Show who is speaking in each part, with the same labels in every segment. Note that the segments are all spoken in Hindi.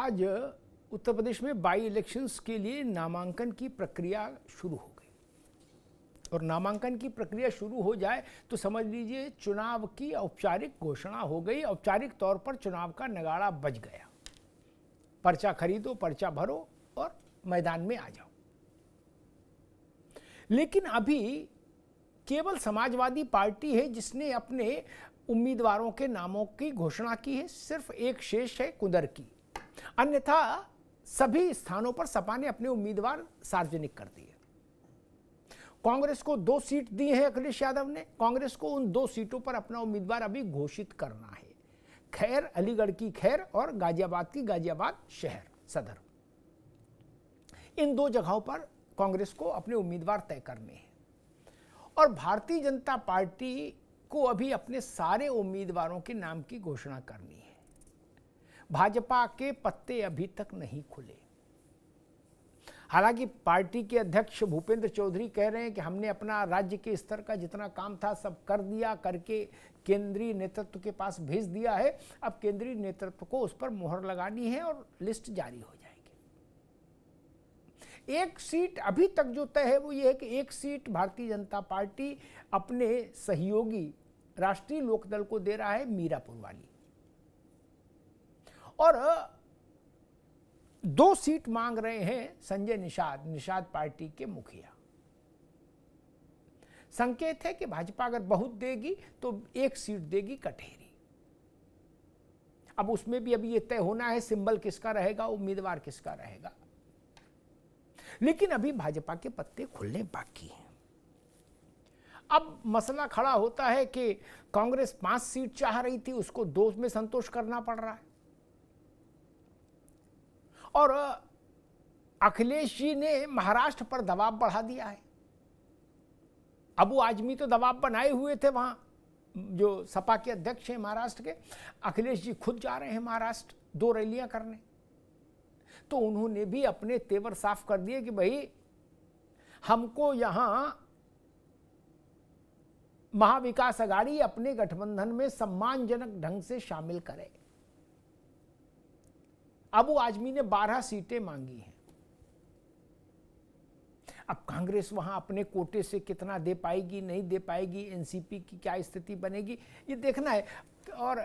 Speaker 1: आज उत्तर प्रदेश में बाई इलेक्शंस के लिए नामांकन की प्रक्रिया शुरू हो गई और नामांकन की प्रक्रिया शुरू हो जाए तो समझ लीजिए चुनाव की औपचारिक घोषणा हो गई। औपचारिक तौर पर चुनाव का नगाड़ा बज गया। पर्चा खरीदो, पर्चा भरो और मैदान में आ जाओ। लेकिन अभी केवल समाजवादी पार्टी है जिसने अपने उम्मीदवारों के नामों की घोषणा की है। सिर्फ एक शेष है कुदर की, अन्यथा सभी स्थानों पर सपा ने अपने उम्मीदवार सार्वजनिक कर दिए। कांग्रेस को 2 सीट दी है अखिलेश यादव ने। कांग्रेस को उन 2 सीटों पर अपना उम्मीदवार अभी घोषित करना है। खैर अलीगढ़ की खैर और गाजियाबाद की गाजियाबाद शहर सदर, इन 2 जगहों पर कांग्रेस को अपने उम्मीदवार तय करने हैं और भारतीय जनता पार्टी को अभी अपने सारे उम्मीदवारों के नाम की घोषणा करनी है। भाजपा के पत्ते अभी तक नहीं खुले। हालांकि पार्टी के अध्यक्ष भूपेंद्र चौधरी कह रहे हैं कि हमने अपना राज्य के स्तर का जितना काम था सब कर दिया, करके केंद्रीय नेतृत्व के पास भेज दिया है। अब केंद्रीय नेतृत्व को उस पर मुहर लगानी है और लिस्ट जारी हो जाएगी। एक सीट अभी तक जो तय है वो ये है कि एक सीट भारतीय जनता पार्टी अपने सहयोगी राष्ट्रीय लोकदल को दे रहा है, मीरापुर वाली, और 2 सीट मांग रहे हैं संजय निषाद पार्टी के मुखिया। संकेत है कि भाजपा अगर बहुत देगी तो 1 सीट देगी कटेरी। अब उसमें भी अभी यह तय होना है सिंबल किसका रहेगा, उम्मीदवार किसका रहेगा। लेकिन अभी भाजपा के पत्ते खुलने बाकी हैं। अब मसला खड़ा होता है कि कांग्रेस 5 सीट चाह रही थी, उसको 2 में संतोष करना पड़ रहा है और अखिलेश जी ने महाराष्ट्र पर दबाव बढ़ा दिया है। अबू आजमी तो दबाव बनाए हुए थे, वहां जो सपा के अध्यक्ष हैं महाराष्ट्र के, अखिलेश जी खुद जा रहे हैं महाराष्ट्र 2 रैलियां करने। तो उन्होंने भी अपने तेवर साफ कर दिए कि भाई हमको यहां महाविकास अघाड़ी अपने गठबंधन में सम्मानजनक ढंग से शामिल करे। अबू आजमी ने 12 सीटें मांगी हैं। अब कांग्रेस वहां अपने कोटे से कितना दे पाएगी, नहीं दे पाएगी, एनसीपी की क्या स्थिति बनेगी, ये देखना है। और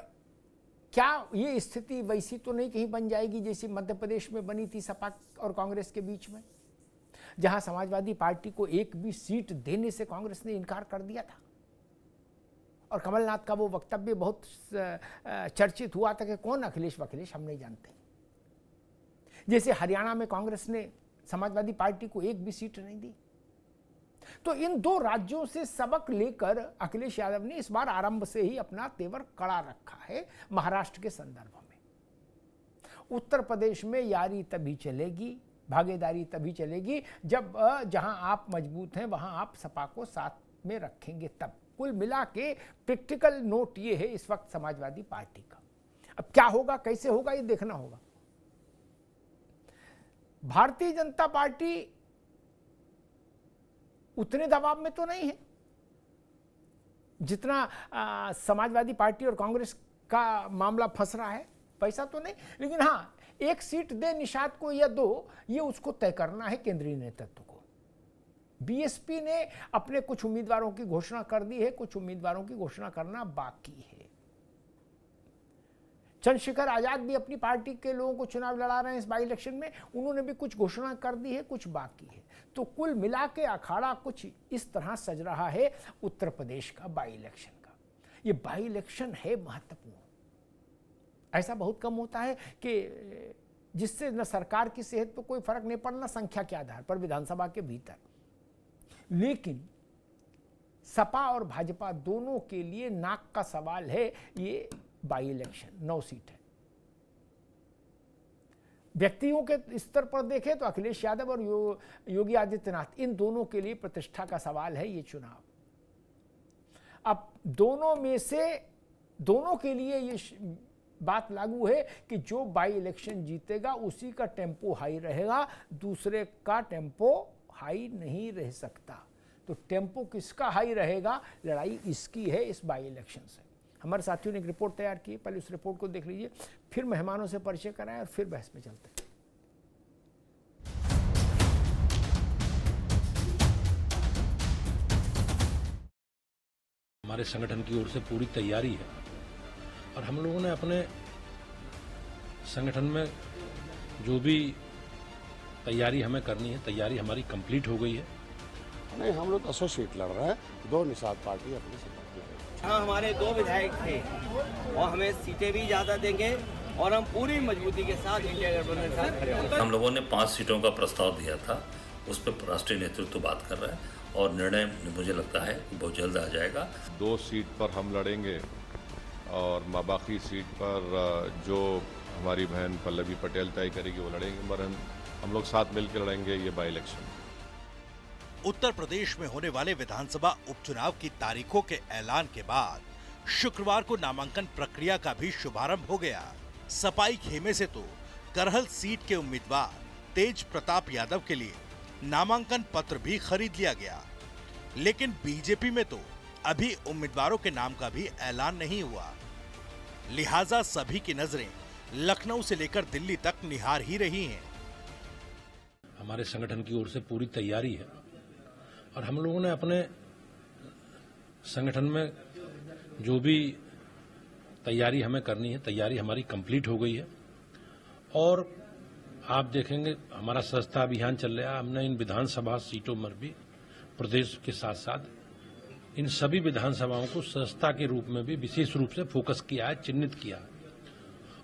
Speaker 1: क्या ये स्थिति वैसी तो नहीं कहीं बन जाएगी जैसी मध्य प्रदेश में बनी थी सपा और कांग्रेस के बीच में, जहां समाजवादी पार्टी को 1 भी सीट देने से कांग्रेस ने इनकार कर दिया था और कमलनाथ का वो वक्तव्य बहुत चर्चित हुआ था कि कौन अखिलेश वखिलेश हम नहीं जानते। जैसे हरियाणा में कांग्रेस ने समाजवादी पार्टी को 1 भी सीट नहीं दी। तो इन 2 राज्यों से सबक लेकर अखिलेश यादव ने इस बार आरंभ से ही अपना तेवर कड़ा रखा है महाराष्ट्र के संदर्भ में। उत्तर प्रदेश में यारी तभी चलेगी, भागीदारी तभी चलेगी जब जहां आप मजबूत हैं वहां आप सपा को साथ में रखेंगे तब। कुल मिला के प्रैक्टिकल नोट ये है इस वक्त समाजवादी पार्टी का। अब क्या होगा, कैसे होगा, ये देखना होगा। भारतीय जनता पार्टी उतने दबाव में तो नहीं है जितना समाजवादी पार्टी और कांग्रेस का मामला फंस रहा है। पैसा तो नहीं, लेकिन हाँ 1 सीट दे निषाद को या 2, ये उसको तय करना है केंद्रीय नेतृत्व को। बीएसपी ने अपने कुछ उम्मीदवारों की घोषणा कर दी है, कुछ उम्मीदवारों की घोषणा करना बाकी है। चंद्रशेखर आजाद भी अपनी पार्टी के लोगों को चुनाव लड़ा रहे हैं इस बाई इलेक्शन में, उन्होंने भी कुछ घोषणा कर दी है, कुछ बाकी है। तो कुल मिला के अखाड़ा कुछ इस तरह सज रहा है उत्तर प्रदेश का बाई इलेक्शन का। ये बाई इलेक्शन है महत्वपूर्ण। ऐसा बहुत कम होता है कि जिससे न सरकार की सेहत पर कोई फर्क नहीं पड़ना संख्या के आधार पर विधानसभा के भीतर, लेकिन सपा और भाजपा दोनों के लिए नाक का सवाल है ये बाई इलेक्शन। 9 सीट है। व्यक्तियों के स्तर पर देखें तो अखिलेश यादव और योगी आदित्यनाथ, इन दोनों के लिए प्रतिष्ठा का सवाल है ये चुनाव। अब दोनों में से दोनों के लिए ये बात लागू है कि जो बाई इलेक्शन जीतेगा उसी का टेम्पो हाई रहेगा, दूसरे का टेम्पो हाई नहीं रह सकता। तो टेम्पो किसका हाई रहेगा, लड़ाई इसकी है इस बाई इलेक्शन से। हमारे साथियों ने एक रिपोर्ट तैयार की है, पहले उस रिपोर्ट को देख लीजिए, फिर मेहमानों से परिचय कराएं और फिर बहस में चलते हैं।
Speaker 2: हमारे संगठन की ओर से पूरी तैयारी है और हम लोगों ने अपने संगठन में जो भी तैयारी हमें करनी है, तैयारी हमारी कंप्लीट हो गई है।
Speaker 3: नहीं, हम लोग 100 सीट लड़ रहे हैं, 2 निषाद पार्टी अपने संगठन लड़ेगी।
Speaker 4: हाँ, हमारे 2 विधायक थे और हमें सीटें भी ज़्यादा देंगे और हम पूरी मजबूती के साथ इंडिया गठबंधन के साथ खड़े होंगे।
Speaker 5: हम लोगों ने 5 सीटों का प्रस्ताव दिया था, उस पर राष्ट्रीय नेतृत्व बात कर रहा है और निर्णय मुझे लगता है कि बहुत जल्द आ जाएगा।
Speaker 6: 2 सीट पर हम लड़ेंगे और बाकी सीट पर जो हमारी बहन पल्लवी पटेल तय करेगी वो लड़ेंगे, मगर हम लोग साथ मिलकर लड़ेंगे ये बाई इलेक्शन।
Speaker 7: उत्तर प्रदेश में होने वाले विधानसभा उपचुनाव की तारीखों के ऐलान के बाद शुक्रवार को नामांकन प्रक्रिया का भी शुभारंभ हो गया। सपाई खेमे से तो करहल सीट के उम्मीदवार तेज प्रताप यादव के लिए नामांकन पत्र भी खरीद लिया गया, लेकिन बीजेपी में तो अभी उम्मीदवारों के नाम का भी ऐलान नहीं हुआ। लिहाजा सभी की नजरें लखनऊ से लेकर दिल्ली तक निहार ही रही हैं।
Speaker 2: हमारे संगठन की ओर से पूरी तैयारी है और हम लोगों ने अपने संगठन में जो भी तैयारी हमें करनी है, तैयारी हमारी कंप्लीट हो गई है और आप देखेंगे हमारा सदस्यता अभियान चल रहा है। हमने इन विधानसभा सीटों में भी प्रदेश के साथ साथ इन सभी विधानसभाओं को सदस्यता के रूप में भी विशेष रूप से फोकस किया है, चिन्हित किया है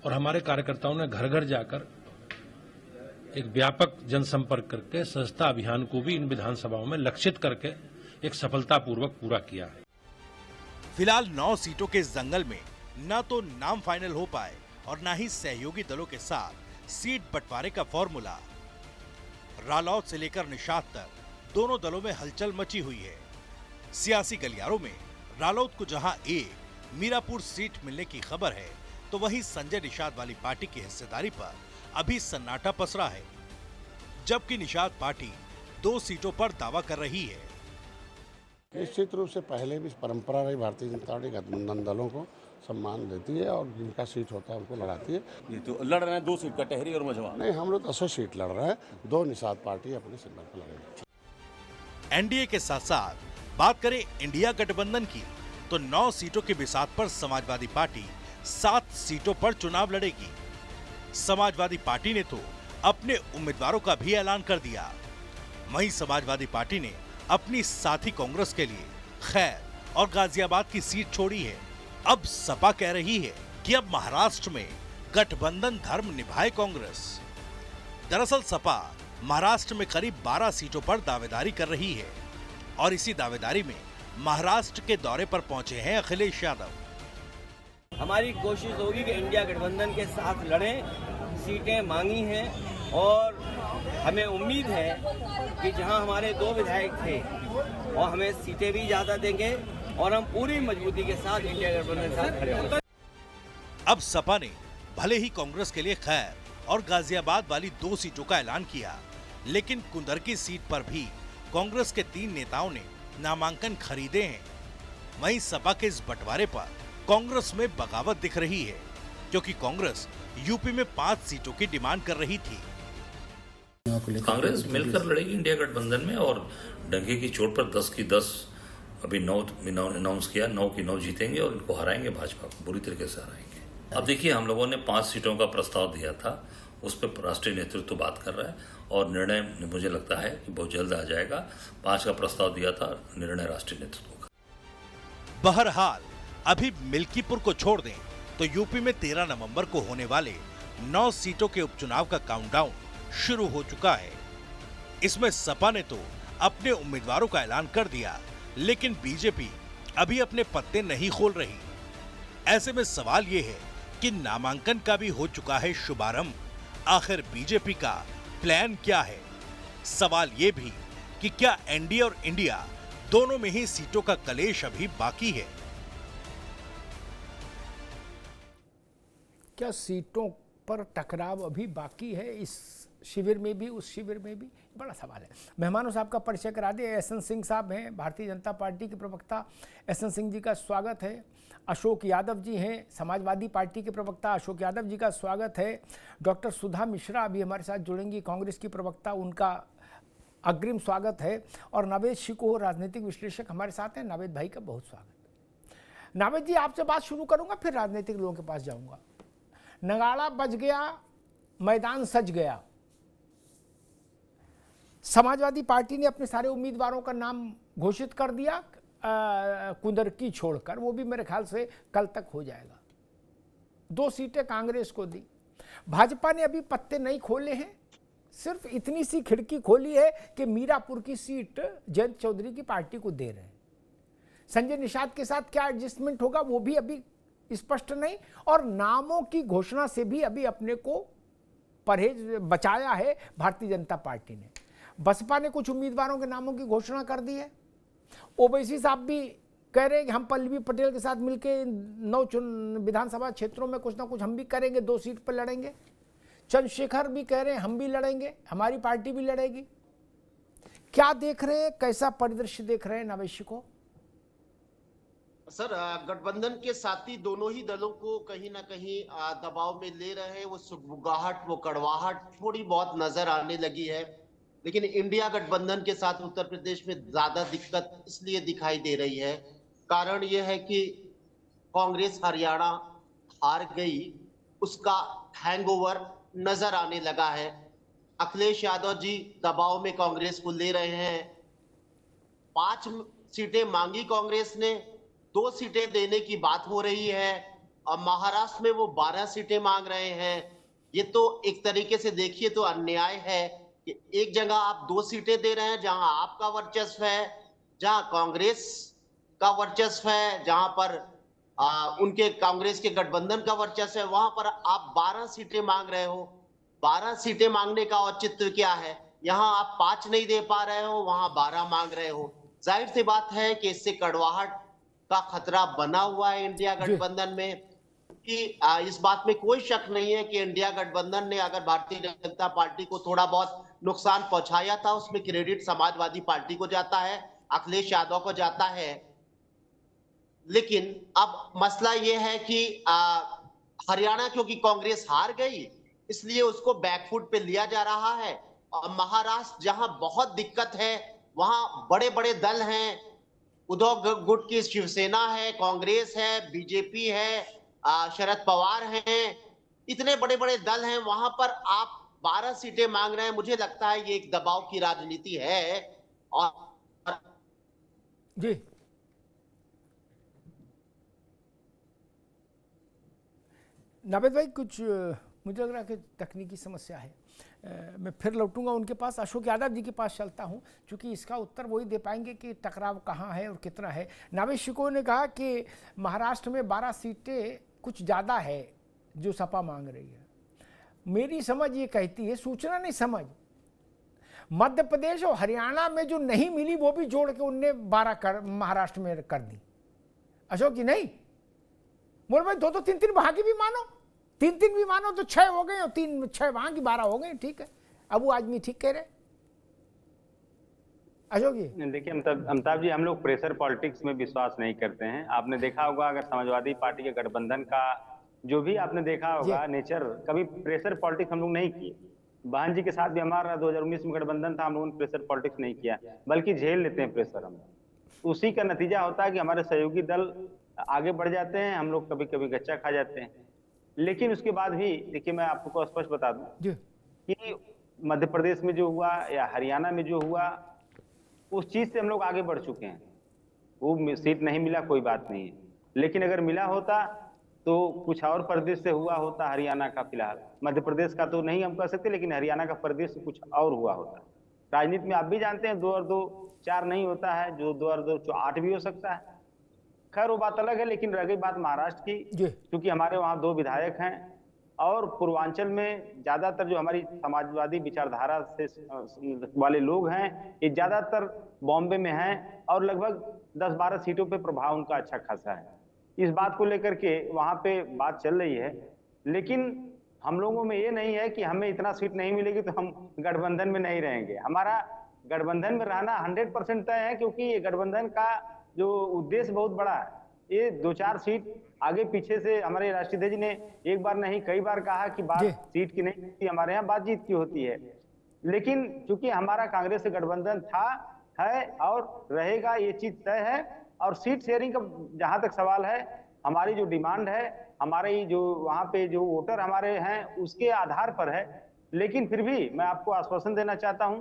Speaker 2: और हमारे कार्यकर्ताओं ने घर घर जाकर एक व्यापक जनसंपर्क करके सदस्यता अभियान को भी इन विधानसभाओं में लक्षित करके एक सफलतापूर्वक पूरा किया है।
Speaker 7: फिलहाल 9 सीटों के इस दंगल में न तो नाम फाइनल हो पाए और न ही सहयोगी दलों के साथ सीट बंटवारे का फॉर्मूला। रालौत से लेकर निषाद तक दोनों दलों में हलचल मची हुई है। सियासी गलियारों में रालौत को जहां एक मीरापुर सीट मिलने की खबर है, तो वहीं संजय निषाद वाली पार्टी की हिस्सेदारी पर अभी सन्नाटा पसरा है, जबकि निषाद पार्टी 2 सीटों पर दावा कर रही है।
Speaker 3: निश्चित रूप से पहले भी परंपरा रही भारतीय जनता पार्टी गठबंधन दलों को सम्मान देती है और जिनका सीट होता है उनको लड़ाती है।
Speaker 8: ये तो लड़ रहे हैं 2 सीट का, टेहरी और मझवा।
Speaker 3: नहीं, हम लोग 100 सीट लड़ रहे हैं, 2 निषाद पार्टी अपने संगठन लड़ेगी।
Speaker 7: एनडीए के साथ साथ बात करें इंडिया गठबंधन की, तो 9 सीटों के बिसात पर समाजवादी पार्टी 7 सीटों पर चुनाव लड़ेगी। समाजवादी पार्टी ने तो अपने उम्मीदवारों का भी ऐलान कर दिया। वहीं समाजवादी पार्टी ने अपनी साथी कांग्रेस के लिए खैर और गाजियाबाद की सीट छोड़ी है। अब सपा कह रही है कि अब महाराष्ट्र में गठबंधन धर्म निभाए कांग्रेस। दरअसल सपा महाराष्ट्र में करीब 12 सीटों पर दावेदारी कर रही है और इसी दावेदारी में महाराष्ट्र के दौरे पर पहुंचे हैं अखिलेश यादव।
Speaker 4: हमारी कोशिश होगी कि इंडिया गठबंधन के साथ लड़ें, सीटें मांगी हैं और हमें उम्मीद है कि जहां हमारे 2 विधायक थे और हमें सीटें भी ज़्यादा देंगे और हम पूरी मजबूती के साथ इंडिया गठबंधन के साथ खड़े होंगे।
Speaker 7: अब सपा ने भले ही कांग्रेस के लिए खैर और गाजियाबाद वाली 2 सीटों का ऐलान किया, लेकिन कुंदरकी सीट पर भी कांग्रेस के 3 नेताओं ने नामांकन खरीदे हैं। वहीं सपा के इस बंटवारे पर कांग्रेस में बगावत दिख रही है, क्योंकि कांग्रेस यूपी में 5 सीटों की डिमांड कर रही थी।
Speaker 5: कांग्रेस मिलकर लड़ेगी इंडिया गठबंधन में और डंके की चोट पर 10 की 10 अभी 9 अनाउंस किया, 9 की 9 जीतेंगे और इनको हराएंगे, भाजपा को बुरी तरीके से हराएंगे। अब देखिए, हम लोगों ने 5 सीटों का प्रस्ताव दिया था, उस पर राष्ट्रीय नेतृत्व बात कर रहा है और निर्णय मुझे लगता है कि बहुत जल्द आ जाएगा। 5 का प्रस्ताव दिया था, निर्णय राष्ट्रीय नेतृत्व का।
Speaker 7: बहरहाल अभी मिल्कीपुर को छोड़ दें तो यूपी में 13 नवंबर को होने वाले 9 सीटों के उपचुनाव का काउंटडाउन शुरू हो चुका है। इसमें सपा ने तो अपने उम्मीदवारों का ऐलान कर दिया, लेकिन बीजेपी अभी अपने पत्ते नहीं खोल रही। ऐसे में सवाल ये है कि नामांकन का भी हो चुका है शुभारंभ, आखिर बीजेपी का प्लान क्या है? सवाल ये भी कि क्या एनडीए और इंडिया दोनों में ही सीटों का कलेश अभी बाकी है?
Speaker 1: क्या सीटों पर टकराव अभी बाकी है? इस शिविर में भी, उस शिविर में भी, बड़ा सवाल है। मेहमानों से आपका परिचय करा दें। एसएन सिंह साहब हैं, भारतीय जनता पार्टी के प्रवक्ता। एसएन सिंह जी का स्वागत है। अशोक यादव जी हैं, समाजवादी पार्टी के प्रवक्ता। अशोक यादव जी का स्वागत है। डॉक्टर सुधा मिश्रा अभी हमारे साथ जुड़ेंगी, कांग्रेस की प्रवक्ता, उनका अग्रिम स्वागत है। और नावेद शिको, राजनीतिक विश्लेषक, हमारे साथ हैं। नावेद भाई का बहुत स्वागत। नावेद जी, आपसे बात शुरू करूंगा, फिर राजनीतिक लोगों के पास जाऊंगा। नगाड़ा बज गया, मैदान सज गया। समाजवादी पार्टी ने अपने सारे उम्मीदवारों का नाम घोषित कर दिया, कुंदरकी छोड़कर, वो भी मेरे ख्याल से कल तक हो जाएगा। 2 सीटें कांग्रेस को दी। भाजपा ने अभी पत्ते नहीं खोले हैं, सिर्फ इतनी सी खिड़की खोली है कि मीरापुर की सीट जयंत चौधरी की पार्टी को दे रहे हैं। संजय निषाद के साथ क्या एडजस्टमेंट होगा वो भी अभी स्पष्ट नहीं, और नामों की घोषणा से भी अभी अपने को परहेज बचाया है भारतीय जनता पार्टी ने। बसपा ने कुछ उम्मीदवारों के नामों की घोषणा कर दी है। ओवैसी साहब भी कह रहे हैं कि हम पल्लवी पटेल के साथ मिलकर 9 विधानसभा क्षेत्रों में कुछ ना कुछ हम भी करेंगे, 2 सीट पर लड़ेंगे। चंद्रशेखर भी कह रहे हैं हम भी लड़ेंगे, हमारी पार्टी भी लड़ेगी। क्या देख रहे हैं, कैसा परिदृश्य देख रहे हैं नावेशी को?
Speaker 9: सर, गठबंधन के साथी दोनों ही दलों को कहीं ना कहीं दबाव में ले रहे हैं। वो सुगबुगाहट, वो कड़वाहट थोड़ी बहुत नजर आने लगी है। लेकिन इंडिया गठबंधन के साथ उत्तर प्रदेश में ज्यादा दिक्कत इसलिए दिखाई दे रही है, कारण यह है कि कांग्रेस हरियाणा हार गई, उसका हैंगओवर नजर आने लगा है। अखिलेश यादव जी दबाव में कांग्रेस को ले रहे हैं। 5 सीटें मांगी कांग्रेस ने, 2 सीटें देने की बात हो रही है, और महाराष्ट्र में वो 12 सीटें मांग रहे हैं। ये तो एक तरीके से देखिए तो अन्याय है कि एक जगह आप 2 सीटें दे रहे हैं जहां आपका वर्चस्व है, जहां कांग्रेस का वर्चस्व है, जहां पर उनके कांग्रेस के गठबंधन का वर्चस्व है, वहां पर आप 12 सीटें मांग रहे हो। 12 सीटें मांगने का औचित्य क्या है? यहां आप 5 नहीं दे पा रहे हो, वहां 12 मांग रहे हो। जाहिर सी बात है कि इससे कड़वाहट का खतरा बना हुआ है इंडिया गठबंधन में। कि इस बात में कोई शक नहीं है कि इंडिया गठबंधन ने अगर भारतीय जनता पार्टी को थोड़ा बहुत नुकसान पहुंचाया था, उसमें क्रेडिट समाजवादी पार्टी को जाता है, अखिलेश यादव को जाता है। लेकिन अब मसला यह है कि हरियाणा क्योंकि कांग्रेस हार गई, इसलिए उसको बैकफुट पे लिया जा रहा है। और महाराष्ट्र जहां बहुत दिक्कत है, वहां बड़े बड़े दल हैं, उद्धव गुट की शिवसेना है, कांग्रेस है, बीजेपी है, शरद पवार हैं, इतने बड़े बड़े दल हैं, वहां पर आप 12 सीटें मांग रहे हैं। मुझे लगता है ये एक दबाव की राजनीति है। और
Speaker 1: जी नावेद भाई, कुछ मुझे लग रहा है कि तकनीकी समस्या है। मैं फिर लौटूंगा उनके पास, अशोक यादव जी के पास चलता हूं, क्योंकि इसका उत्तर वही दे पाएंगे कि टकराव कहां है और कितना है। नावेद शिको ने कहा कि महाराष्ट्र में 12 सीटें कुछ ज़्यादा है जो सपा मांग रही है। मेरी समझ ये कहती है, सूचना नहीं समझ, मध्य प्रदेश और हरियाणा में जो नहीं मिली वो भी जोड़ के उनने 12 महाराष्ट्र में कर दी। अशोक जी नहीं बोल भाई, 2 3 वहां की भी मानो, 3 भी मानो तो 6 हो गए, और 6 वहां की 12 हो गए। ठीक है, अब वो आदमी ठीक कह रहे। अशोक जी
Speaker 10: देखिए अमिताभ जी, हम लोग प्रेशर पॉलिटिक्स में विश्वास नहीं करते हैं। आपने देखा होगा, अगर समाजवादी पार्टी के गठबंधन का जो भी आपने देखा होगा नेचर, कभी प्रेशर पॉलिटिक्स हम लोग नहीं किए। बहन जी के साथ भी हमारा 2019 में गठबंधन था, हम लोगों ने प्रेशर पॉलिटिक्स नहीं किया, बल्कि झेल लेते हैं प्रेशर हम। उसी का नतीजा होता है कि हमारे सहयोगी दल आगे बढ़ जाते हैं, हम लोग कभी कभी गच्चा खा जाते हैं। लेकिन उसके बाद भी देखिए, मैं आपको स्पष्ट बता दूं कि मध्य प्रदेश में जो हुआ या हरियाणा में जो हुआ, उस चीज से हम लोग आगे बढ़ चुके हैं। वो सीट नहीं मिला, कोई बात नहीं है, लेकिन अगर मिला होता तो कुछ और परिदृश्य से हुआ होता हरियाणा का। फिलहाल मध्य प्रदेश का तो नहीं हम कह सकते, लेकिन हरियाणा का परिदृश्य कुछ और हुआ होता। राजनीति में आप भी जानते हैं 2 और 2 4 नहीं होता है, जो 2 और 2 8 भी हो सकता है। खैर वो बात अलग है। लेकिन रह गई बात महाराष्ट्र की, क्योंकि हमारे वहाँ 2 विधायक हैं, और पूर्वांचल में ज्यादातर जो हमारी समाजवादी विचारधारा से वाले लोग हैं, ये ज्यादातर बॉम्बे में हैं, और लगभग 10-12 सीटों पे प्रभाव उनका अच्छा खासा है। इस बात को लेकर के वहां पे बात चल रही है। लेकिन हम लोगों में ये नहीं है कि हमें इतना सीट नहीं मिलेगी तो हम गठबंधन में नहीं रहेंगे। हमारा गठबंधन में रहना 100% तय है, क्योंकि ये गठबंधन का जो उद्देश्य बहुत बड़ा है। ये 2-4 सीट आगे पीछे से हमारे राष्ट्रीय अध्यक्ष ने एक बार नहीं कई बार कहा कि बात सीट की नहीं होती, हमारे यहाँ बातचीत की होती है। लेकिन चूंकि हमारा कांग्रेस से गठबंधन था, है और रहेगा, ये चीज तय है। और सीट शेयरिंग का जहां तक सवाल है, हमारी जो डिमांड है, हमारे जो वहां पे जो वोटर हमारे हैं उसके आधार पर है। लेकिन फिर भी मैं आपको आश्वासन देना चाहता हूं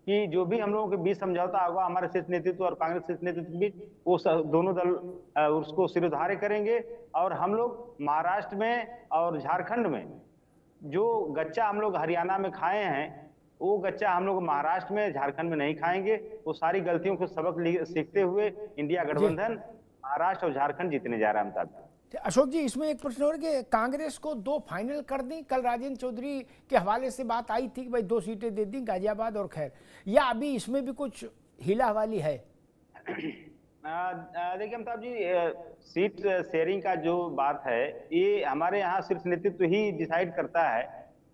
Speaker 10: कि जो भी हम लोगों के बीच समझौता होगा हमारे शीर्ष नेतृत्व और कांग्रेस शीर्ष नेतृत्व के बीच, वो दोनों दल उसको सिरोधार्य करेंगे। और हम लोग महाराष्ट्र में और झारखंड में जो गच्चा हम लोग हरियाणा में खाए हैं, वो गच्चा हम लोग महाराष्ट्र में झारखंड में नहीं खाएंगे। वो सारी गलतियों को सबक सीखते हुए इंडिया गठबंधन महाराष्ट्र और झारखंड जीतने जा रहा है। अमिताभ,
Speaker 1: अशोक जी, इसमें एक प्रश्न और कि कांग्रेस को 2 फाइनल कर दी। कल राजेंद्र चौधरी के हवाले से बात आई थी कि भाई 2 सीटें दे दी, गाजियाबाद और खैर, या अभी इसमें भी कुछ हिला वाली है?
Speaker 10: देखिए अमिताभ जी, सीट शेयरिंग का जो बात है ये हमारे यहाँ शीर्ष नेतृत्व ही डिसाइड करता है।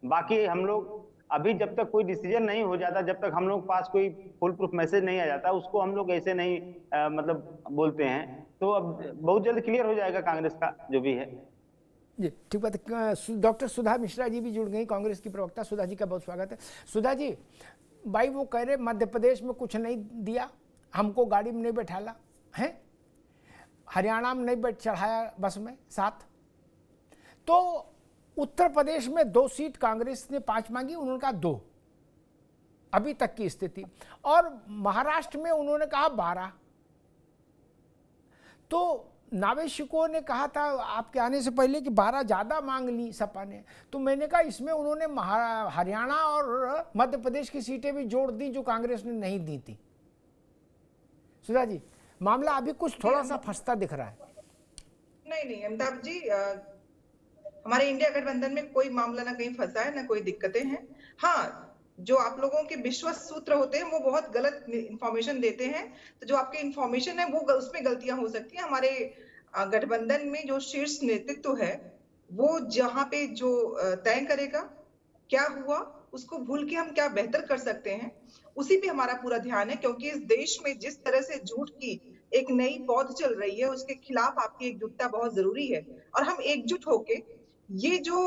Speaker 10: बाकी हम लोग अभी जब तक कोई डिसीजन नहीं हो जाता, जब तक हम लोग पास कोई फुल प्रूफ मैसेज नहीं आ जाता, उसको हम लोग ऐसे नहीं मतलब बोलते हैं। तो अब बहुत जल्द क्लियर हो जाएगा कांग्रेस का जो भी है।
Speaker 1: जी ठीक बात है। डॉक्टर सुधा मिश्रा जी भी जुड़ गई, कांग्रेस की प्रवक्ता। सुधा जी का बहुत स्वागत है। सुधा जी, भाई वो कह रहे मध्य प्रदेश में कुछ नहीं दिया, हमको गाड़ी में नहीं बैठाला है, हरियाणा में नहीं चढ़ाया बस में साथ। तो उत्तर प्रदेश में 2 सीट कांग्रेस ने 5 मांगी, उन्होंने कहा 2 अभी तक की स्थिति, और महाराष्ट्र में उन्होंने कहा 12। तो नावेशिकों ने कहा था आपके आने से पहले कि 12 ज़्यादा मांग ली सपा ने। तो मैंने कहा इसमें उन्होंने हरियाणा और मध्य प्रदेश की सीटें भी जोड़ दी जो कांग्रेस ने नहीं दी थी। सुधा जी, मामला अभी कुछ थोड़ा सा फंसता दिख रहा है।
Speaker 11: नहीं अमिताभ जी, हमारे इंडिया गठबंधन में कोई मामला ना कहीं फंसा है, ना कोई दिक्कतें हैं। हाँ, जो आप लोगों के विश्वास सूत्र होते हैं वो बहुत गलत इंफॉर्मेशन देते हैं। तो जो आपके इंफॉर्मेशन है वो उसमें गलतियां हो सकती हैं। हमारे गठबंधन में जो शीर्ष नेतृत्व है वो जहां पे जो तय करेगा क्या हुआ, उसको भूल के हम क्या बेहतर कर सकते हैं, उसी पे हमारा पूरा ध्यान है। क्योंकि इस देश में जिस तरह से झूठ की एक नई पौध चल रही है, उसके खिलाफ आपकी एकजुटता बहुत जरूरी है। और हम एकजुट होके ये जो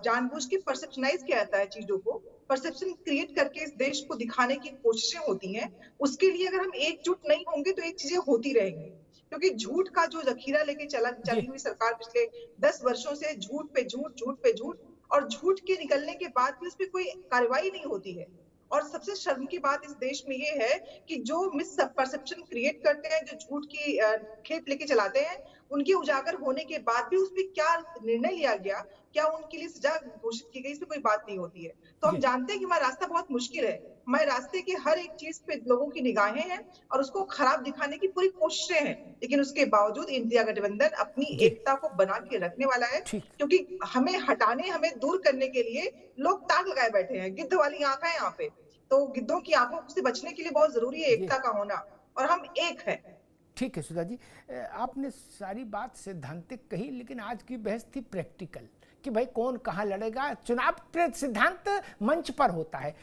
Speaker 11: जानबूझ के परसेप्शनाइज किया जाता है, चीजों को परसेप्शन क्रिएट करके इस देश को दिखाने की कोशिशें होती हैं, उसके लिए अगर हम एकजुट नहीं होंगे तो ये चीजें होती रहेंगी। क्योंकि झूठ का जो जखीरा लेके चली हुई सरकार पिछले 10 वर्षों से झूठ पे झूठ, और झूठ के निकलने के बाद भी उस पर कोई कार्रवाई नहीं होती है। और सबसे शर्म की बात इस देश में ये है कि जो मिस परसेप्शन क्रिएट करते हैं, जो झूठ की खेप लेके चलाते हैं, उनके उजागर होने के बाद भी उस पर क्या निर्णय लिया गया, क्या उनके लिए सजा घोषित की गई, इसमें कोई बात नहीं होती है। तो हम जानते हैं कि हमारा रास्ता बहुत मुश्किल है, हमारे रास्ते के हर एक चीज पे लोगों की निगाहें हैं और उसको खराब दिखाने की पूरी कोशिशें हैं। लेकिन उसके बावजूद इंडिया गठबंधन अपनी एकता को बना के रखने वाला है। क्योंकि हमें दूर करने के लिए लोग ताक लगाए बैठे हैं, गिद्ध वाली आंखें हैं यहाँ पे। तो गिद्धों की आंखों से बचने के लिए बहुत जरूरी है एकता का होना, और हम एक हैं।
Speaker 1: ठीक है सुधा जी, आपने सारी बात सैद्धांतिक कही, लेकिन आज की बहस थी प्रैक्टिकल कि भाई कौन कहाँ लड़ेगा। चुनाव सिद्धांत मंच पर होता है,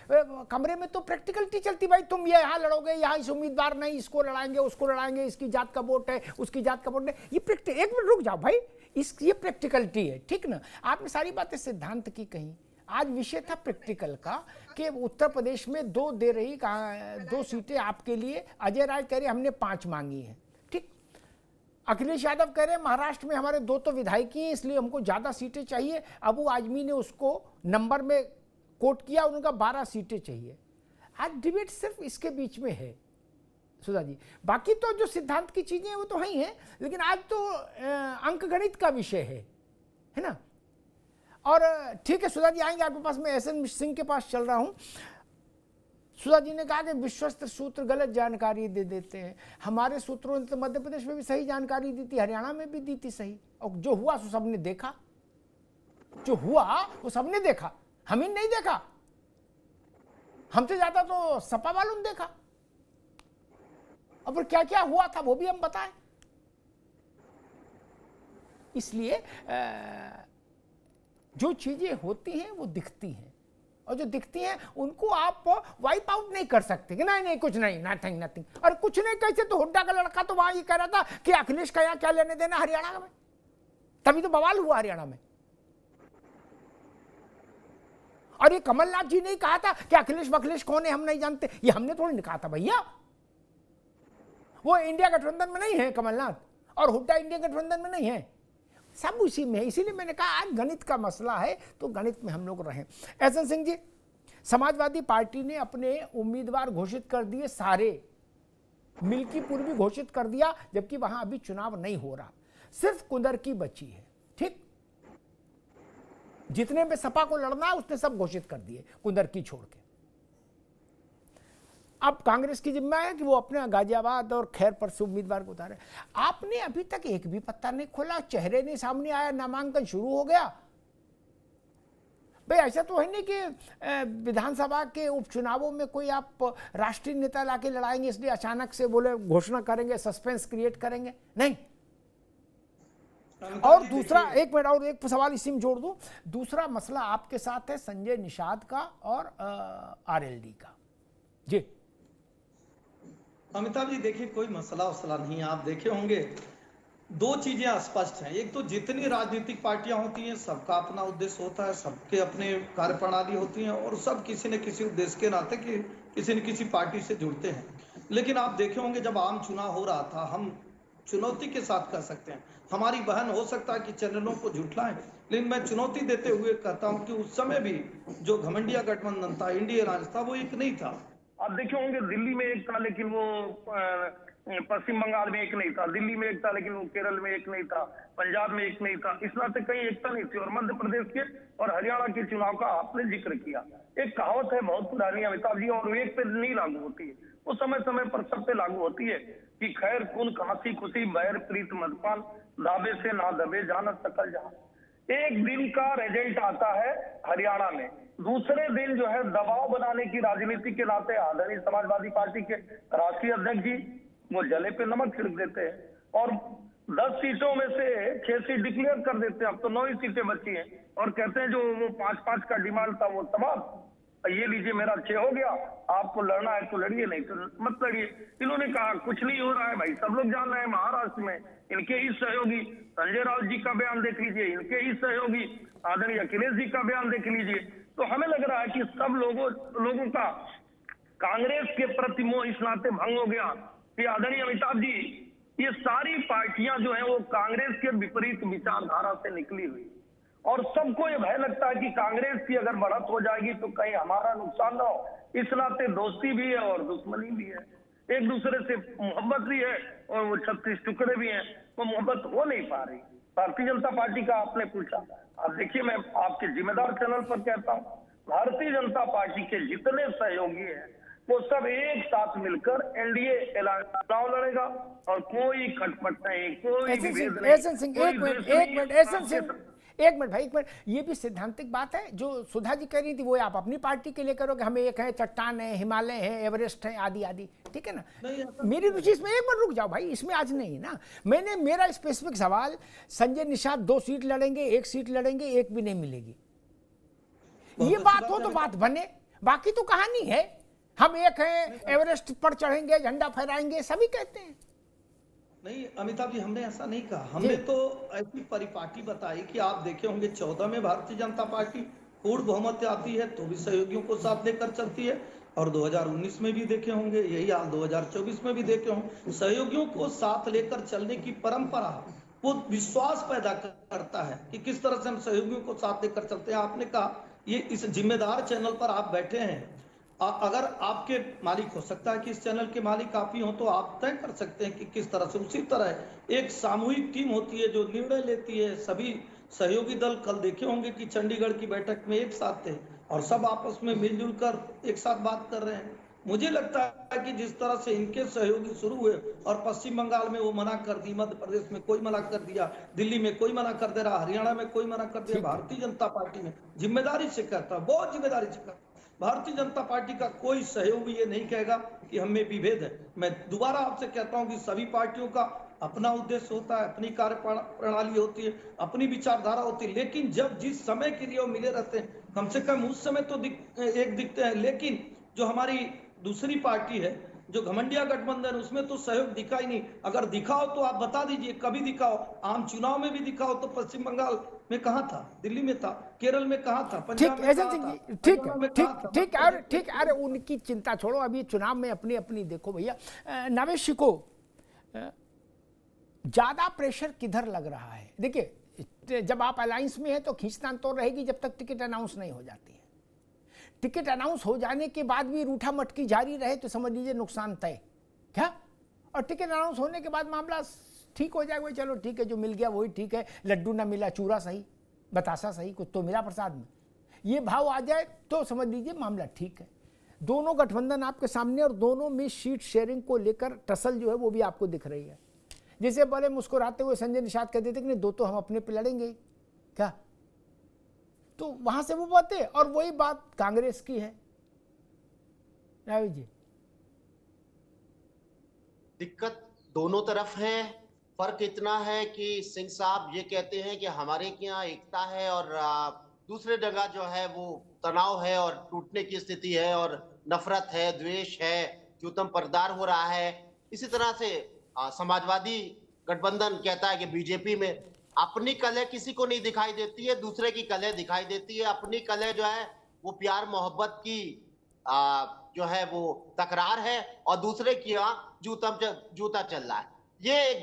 Speaker 1: कमरे में तो प्रैक्टिकलिटी चलती, भाई तुम ये यहाँ लड़ोगे, यहाँ इस उम्मीदवार नहीं, इसको लड़ाएंगे, उसको लड़ाएंगे, इसकी जात का वोट है, उसकी जात का वोट है। ये एक मिनट रुक जाओ भाई, ये प्रैक्टिकलिटी है, ठीक ना। आपने सारी बातें सिद्धांत की कही, आज विषय था प्रैक्टिकल का कि उत्तर प्रदेश में 2 दे रही, 2 सीटें आपके लिए। अजय राय कह रहे हमने 5 मांगी हैं, ठीक। अखिलेश यादव कह रहे महाराष्ट्र में हमारे 2 तो विधायकी हैं, इसलिए हमको ज़्यादा सीटें चाहिए। अबू आजमी ने उसको नंबर में कोट किया, उनका 12 सीटें चाहिए। आज डिबेट सिर्फ इसके बीच में है सुधा जी, बाकी तो जो सिद्धांत की चीज़ें वो तो हैं ही हैं, लेकिन आज तो अंकगणित का विषय है ना। और ठीक है सुधा जी, आएंगे आपके पास। मैं एसएन सिंह के पास चल रहा हूं। सुधा जी ने कहा कि विश्वस्त सूत्र गलत जानकारी दे देते हैं। हमारे सूत्रों ने तो मध्य प्रदेश में भी सही जानकारी दी थी, हरियाणा में भी दी थी सही, और जो हुआ सो सबने देखा, जो हुआ वो सबने देखा, हम ही नहीं देखा, हमसे ज्यादा तो सपा वालों ने देखा। और क्या क्या हुआ था वो भी हम बताएं। इसलिए जो चीजें होती हैं वो दिखती हैं, और जो दिखती हैं उनको आप वाइप आउट नहीं कर सकते कि नहीं कुछ नहीं, नथिंग नथिंग। और कुछ नहीं कैसे, तो हुड्डा का लड़का तो वहां ये कह रहा था कि अखिलेश का यहाँ क्या लेने देना हरियाणा में, तभी तो बवाल हुआ हरियाणा में। और ये कमलनाथ जी ने कहा था कि अखिलेश वखिलेश कौन है हम नहीं जानते, ये हमने थोड़ी नहीं कहा था भैया। वो इंडिया गठबंधन में नहीं है कमलनाथ, और हुड्डा इंडिया गठबंधन में नहीं है, सब उसी में है। इसीलिए मैंने कहा आज गणित का मसला है तो गणित में हम लोग रहें। एहसन सिंह जी, समाजवादी पार्टी ने अपने उम्मीदवार घोषित कर दिए सारे, मिल्कीपुर भी घोषित कर दिया, जबकि वहां अभी चुनाव नहीं हो रहा, सिर्फ कुंदरकी बची है। ठीक, जितने में सपा को लड़ना है उसने सब घोषित कर दिए कुंदरकी छोड़ के। अब कांग्रेस की जिम्मा है कि वो अपने गाजियाबाद और खैर पर से उम्मीदवार को उतारे। आपने अभी तक एक भी पत्ता नहीं खोला, चेहरे नहीं सामने आया, नामांकन शुरू हो गया। भाई ऐसा तो है नहीं कि विधानसभा के उपचुनावों में कोई आप राष्ट्रीय नेता लाके लड़ाएंगे इसलिए अचानक से बोले घोषणा करेंगे, सस्पेंस क्रिएट करेंगे, नहीं। और दूसरा, एक मिनट और एक सवाल इसी में जोड़ दूं, दूसरा मसला आपके साथ है संजय निषाद का और आरएलडी का। जी
Speaker 12: अमिताभ जी, देखिए कोई मसला वसला नहीं है। आप देखे होंगे दो चीजें स्पष्ट हैं। एक तो जितनी राजनीतिक पार्टियां होती हैं सबका अपना उद्देश्य होता है, सबके अपने कार्यप्रणाली होती हैं, और सब किसी न किसी उद्देश्य के नाते कि किसी न किसी पार्टी से जुड़ते हैं। लेकिन आप देखे होंगे जब आम चुनाव हो रहा था, हम चुनौती के साथ कह सकते हैं, हमारी बहन हो सकता है कि चैनलों को झुठलाएं, लेकिन मैं चुनौती देते हुए कहता हूं कि उस समय भी जो घमंडिया गठबंधन था, इंडिया राज था, वो एक नहीं था।
Speaker 13: आप देखे होंगे दिल्ली में एक था लेकिन वो पश्चिम बंगाल में एक नहीं था, दिल्ली में एक था लेकिन वो केरल में एक नहीं था, पंजाब में एक नहीं था। इस नाते कहीं एकता नहीं थी। और मध्य प्रदेश के और हरियाणा के चुनाव का आपने जिक्र किया। एक कहावत है बहुत पुरानी अमिताभ जी, और एक पे नहीं लागू होती है, वो समय समय पर सब पे लागू होती है कि खैर कुन खांसी खुशी बैर प्रीत मदपान, दाबे से ना दबे जाना सकल जहां। एक दिन का रिजल्ट आता है हरियाणा में, दूसरे दिन जो है दबाव बनाने की राजनीति के नाते आदरणीय समाजवादी पार्टी के राष्ट्रीय अध्यक्ष जी वो जले पे नमक छिड़क देते हैं और 10 सीटों में से 6 सीट डिक्लेयर कर देते हैं। अब तो 9 ही सीटें बची हैं और कहते हैं जो वो 5-5 का डिमांड था वो तमाम, ये लीजिए मेरा 6 हो गया, आपको लड़ना है तो लड़िए, नहीं तो मत लड़िए। इन्होंने कहा कुछ नहीं हो रहा है भाई, सब लोग जान रहे हैं। महाराष्ट्र में इनके ही सहयोगी संजय राउत जी का बयान देख लीजिए, इनके ही सहयोगी आदरणीय अखिलेश जी का बयान देख लीजिए। तो हमें लग रहा है कि सब लोगों का कांग्रेस के प्रति मोह इस नाते भंग हो गया कि आदरणीय अमिताभ जी, ये सारी पार्टियां जो है वो कांग्रेस के विपरीत विचारधारा से निकली हुई, और सबको ये भय लगता है कि कांग्रेस की अगर बढ़त हो जाएगी तो कहीं हमारा नुकसान ना हो। इस नाते दोस्ती भी है और दुश्मनी भी है, एक दूसरे से मोहब्बत भी है और वो 36 टुकड़े भी हैं, वो मोहब्बत हो नहीं पा रही। भारतीय जनता पार्टी का आपने पूछा, आप देखिए मैं आपके जिम्मेदार चैनल पर कहता हूँ, भारतीय जनता पार्टी के जितने सहयोगी हैं वो सब एक साथ मिलकर एनडीए चुनाव लड़ेगा और कोई खटपट नहीं, कोई विभेद नहीं।
Speaker 1: एक मिनट भाई, एक मिनट, ये भी सैद्धांतिक बात है जो सुधा जी कह रही थी, वो आप अपनी पार्टी के लिए करोगे, हमें एक है चट्टान है, हिमालय है, एवरेस्ट है, आदि आदि, ठीक है ना। मेरी रुचि इसमें, एक मिनट रुक जाओ भाई, इसमें आज नहीं है ना। मेरा स्पेसिफिक सवाल, संजय निषाद 2 सीट लड़ेंगे, 1 सीट लड़ेंगे, एक भी नहीं मिलेगी, ये बात हो तो बात बने, बाकी तो कहानी है। हम एक है, एवरेस्ट पर चढ़ेंगे, झंडा फहराएंगे, सभी कहते हैं।
Speaker 12: नहीं अमिताभ जी, हमने ऐसा नहीं कहा, हमने तो ऐसी परिपाटी बताई कि आप देखे होंगे 14 में भारतीय जनता पार्टी पूर्ण बहुमत आती है तो भी सहयोगियों को साथ लेकर चलती है, और 2019 में भी देखे होंगे यही हाल, 2024 में भी देखे होंगे। सहयोगियों को साथ लेकर चलने की परंपरा वो विश्वास पैदा करता है कि किस तरह से हम सहयोगियों को साथ लेकर चलते हैं। आपने कहा ये इस जिम्मेदार चैनल पर आप बैठे हैं, अगर आपके मालिक हो सकता है कि इस चैनल के मालिक आप ही हो तो आप तय कर सकते हैं कि किस तरह से। उसी तरह एक सामूहिक टीम होती है जो निर्णय लेती है। सभी सहयोगी दल कल देखे होंगे कि चंडीगढ़ की बैठक में एक साथ थे और सब आपस में मिलजुल कर एक साथ बात कर रहे हैं। मुझे लगता है कि जिस तरह से इनके सहयोगी शुरू हुए और पश्चिम बंगाल में वो मना कर दी, मध्य प्रदेश में कोई मना कर दिया, दिल्ली में कोई मना कर दे रहा, हरियाणा में कोई मना कर दिया, भारतीय जनता पार्टी ने जिम्मेदारी से कहता, बहुत जिम्मेदारी से कहता, भारतीय जनता पार्टी का कोई सहयोगी ये नहीं कहेगा कि हमें विभेद है। मैं दोबारा आपसे कहता हूं कि सभी पार्टियों का अपना उद्देश्य होता है, अपनी कार्य प्रणाली होती है, अपनी विचारधारा होती है, लेकिन जब जिस समय के लिए वो मिले रहते हैं, कम से कम उस समय तो एक दिखते हैं। लेकिन जो हमारी दूसरी पार्टी है, जो घमंडिया गठबंधन, उसमें तो सहयोग दिखा ही नहीं। अगर दिखाओ तो आप बता दीजिए, कभी दिखाओ। आम चुनाव में भी दिखाओ तो पश्चिम बंगाल में कहाँ था, दिल्ली में था, केरल में कहाँ था, पंजाब में कहाँ था,
Speaker 1: ठीक। अरे उनकी चिंता छोड़ो, अभी चुनाव में अपनी अपनी देखो भैया। नावेश को ज्यादा प्रेशर किधर लग रहा है? देखिए, जब आप अलायंस में हैं तो खींचतान तो रहेगी जब तक टिकट अनाउंस नहीं हो जाती है। टिकट अनाउंस हो जाने के बाद भी रूठा मटकी जारी रहे तो समझ लीजिए नुकसान तय। क्या? और टिकट अनाउंस होने के बाद मामला ठीक हो जाएगा, चलो ठीक है, जो मिल गया वही ठीक है, लड्डू ना मिला चूरा सही, बतासा सही, कुछ तो मिला प्रसाद में, ये भाव आ जाए तो समझ लीजिए मामला ठीक है। दोनों गठबंधन आपके सामने और दोनों में सीट शेयरिंग को लेकर टसल जो है वो भी आपको दिख रही है। जैसे बोले मुस्कुराते हुए संजय निषाद कहते थे कि नहीं, दो तो हम अपने पे लड़ेंगे क्या, तो वहां से वो बातें, और वही बात कांग्रेस की है। रावी जी,
Speaker 9: दिक्कत दोनों तरफ है। फर्क इतना है कि सिंह साहब ये कहते हैं कि हमारे यहाँ एकता है और दूसरे जगह जो है वो तनाव है और टूटने की स्थिति है और नफरत है, द्वेष है, क्यूतम परदार हो रहा है। इसी तरह से समाजवादी गठबंधन कहता है कि बीजेपी में अपनी कलह किसी को नहीं दिखाई देती है, दूसरे की कलह दिखाई देती है। अपनी कलह जो है वो प्यार मोहब्बत की जो है वो तकरार है और दूसरे की यहाँ जूता चल रहा है। ये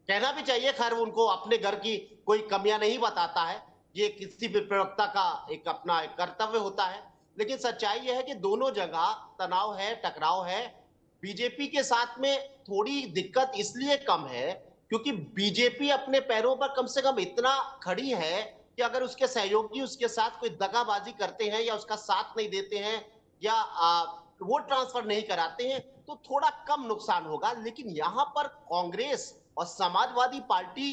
Speaker 9: कहना भी चाहिए, खैर उनको अपने घर की कोई कमियां नहीं बताता है, ये किसी भी प्रवक्ता का एक अपना एक कर्तव्य होता है। लेकिन सच्चाई यह है कि दोनों जगह तनाव है, टकराव है। बीजेपी के साथ में थोड़ी दिक्कत इसलिए कम है क्योंकि बीजेपी अपने पैरों पर कम से कम इतना खड़ी है कि अगर उसके सहयोगी उसके साथ कोई दगाबाजी करते हैं या उसका साथ नहीं देते हैं या वोट ट्रांसफर नहीं कराते हैं तो थोड़ा कम नुकसान होगा। लेकिन यहां पर कांग्रेस और समाजवादी पार्टी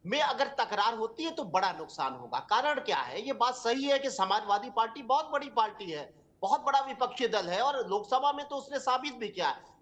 Speaker 9: में अगर तकरार होती है तो बड़ा नुकसान होगा। कारण क्या है? ये बात सही है कि समाजवादी पार्टी बहुत बड़ी पार्टी है, बहुत बड़ा विपक्षी दल है और लोकसभा में तो उसने साबित भी किया है।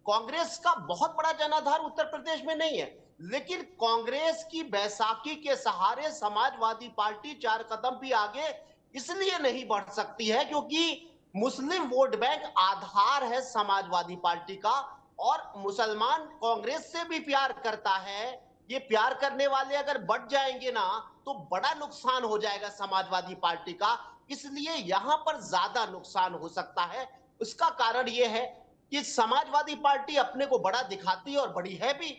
Speaker 9: कांग्रेस का बहुत बड़ा जनाधार उत्तर प्रदेश में नहीं है, लेकिन कांग्रेस की बैसाखी के सहारे समाजवादी पार्टी 4 कदम भी आगे इसलिए नहीं बढ़ सकती है क्योंकि मुस्लिम वोट बैंक आधार है समाजवादी पार्टी का और मुसलमान कांग्रेस से भी प्यार करता है। ये प्यार करने वाले अगर बढ़ जाएंगे ना तो बड़ा नुकसान हो जाएगा समाजवादी पार्टी का, इसलिए यहां पर ज्यादा नुकसान हो सकता है। उसका कारण यह है कि समाजवादी पार्टी अपने को बड़ा दिखाती है और बड़ी है भी।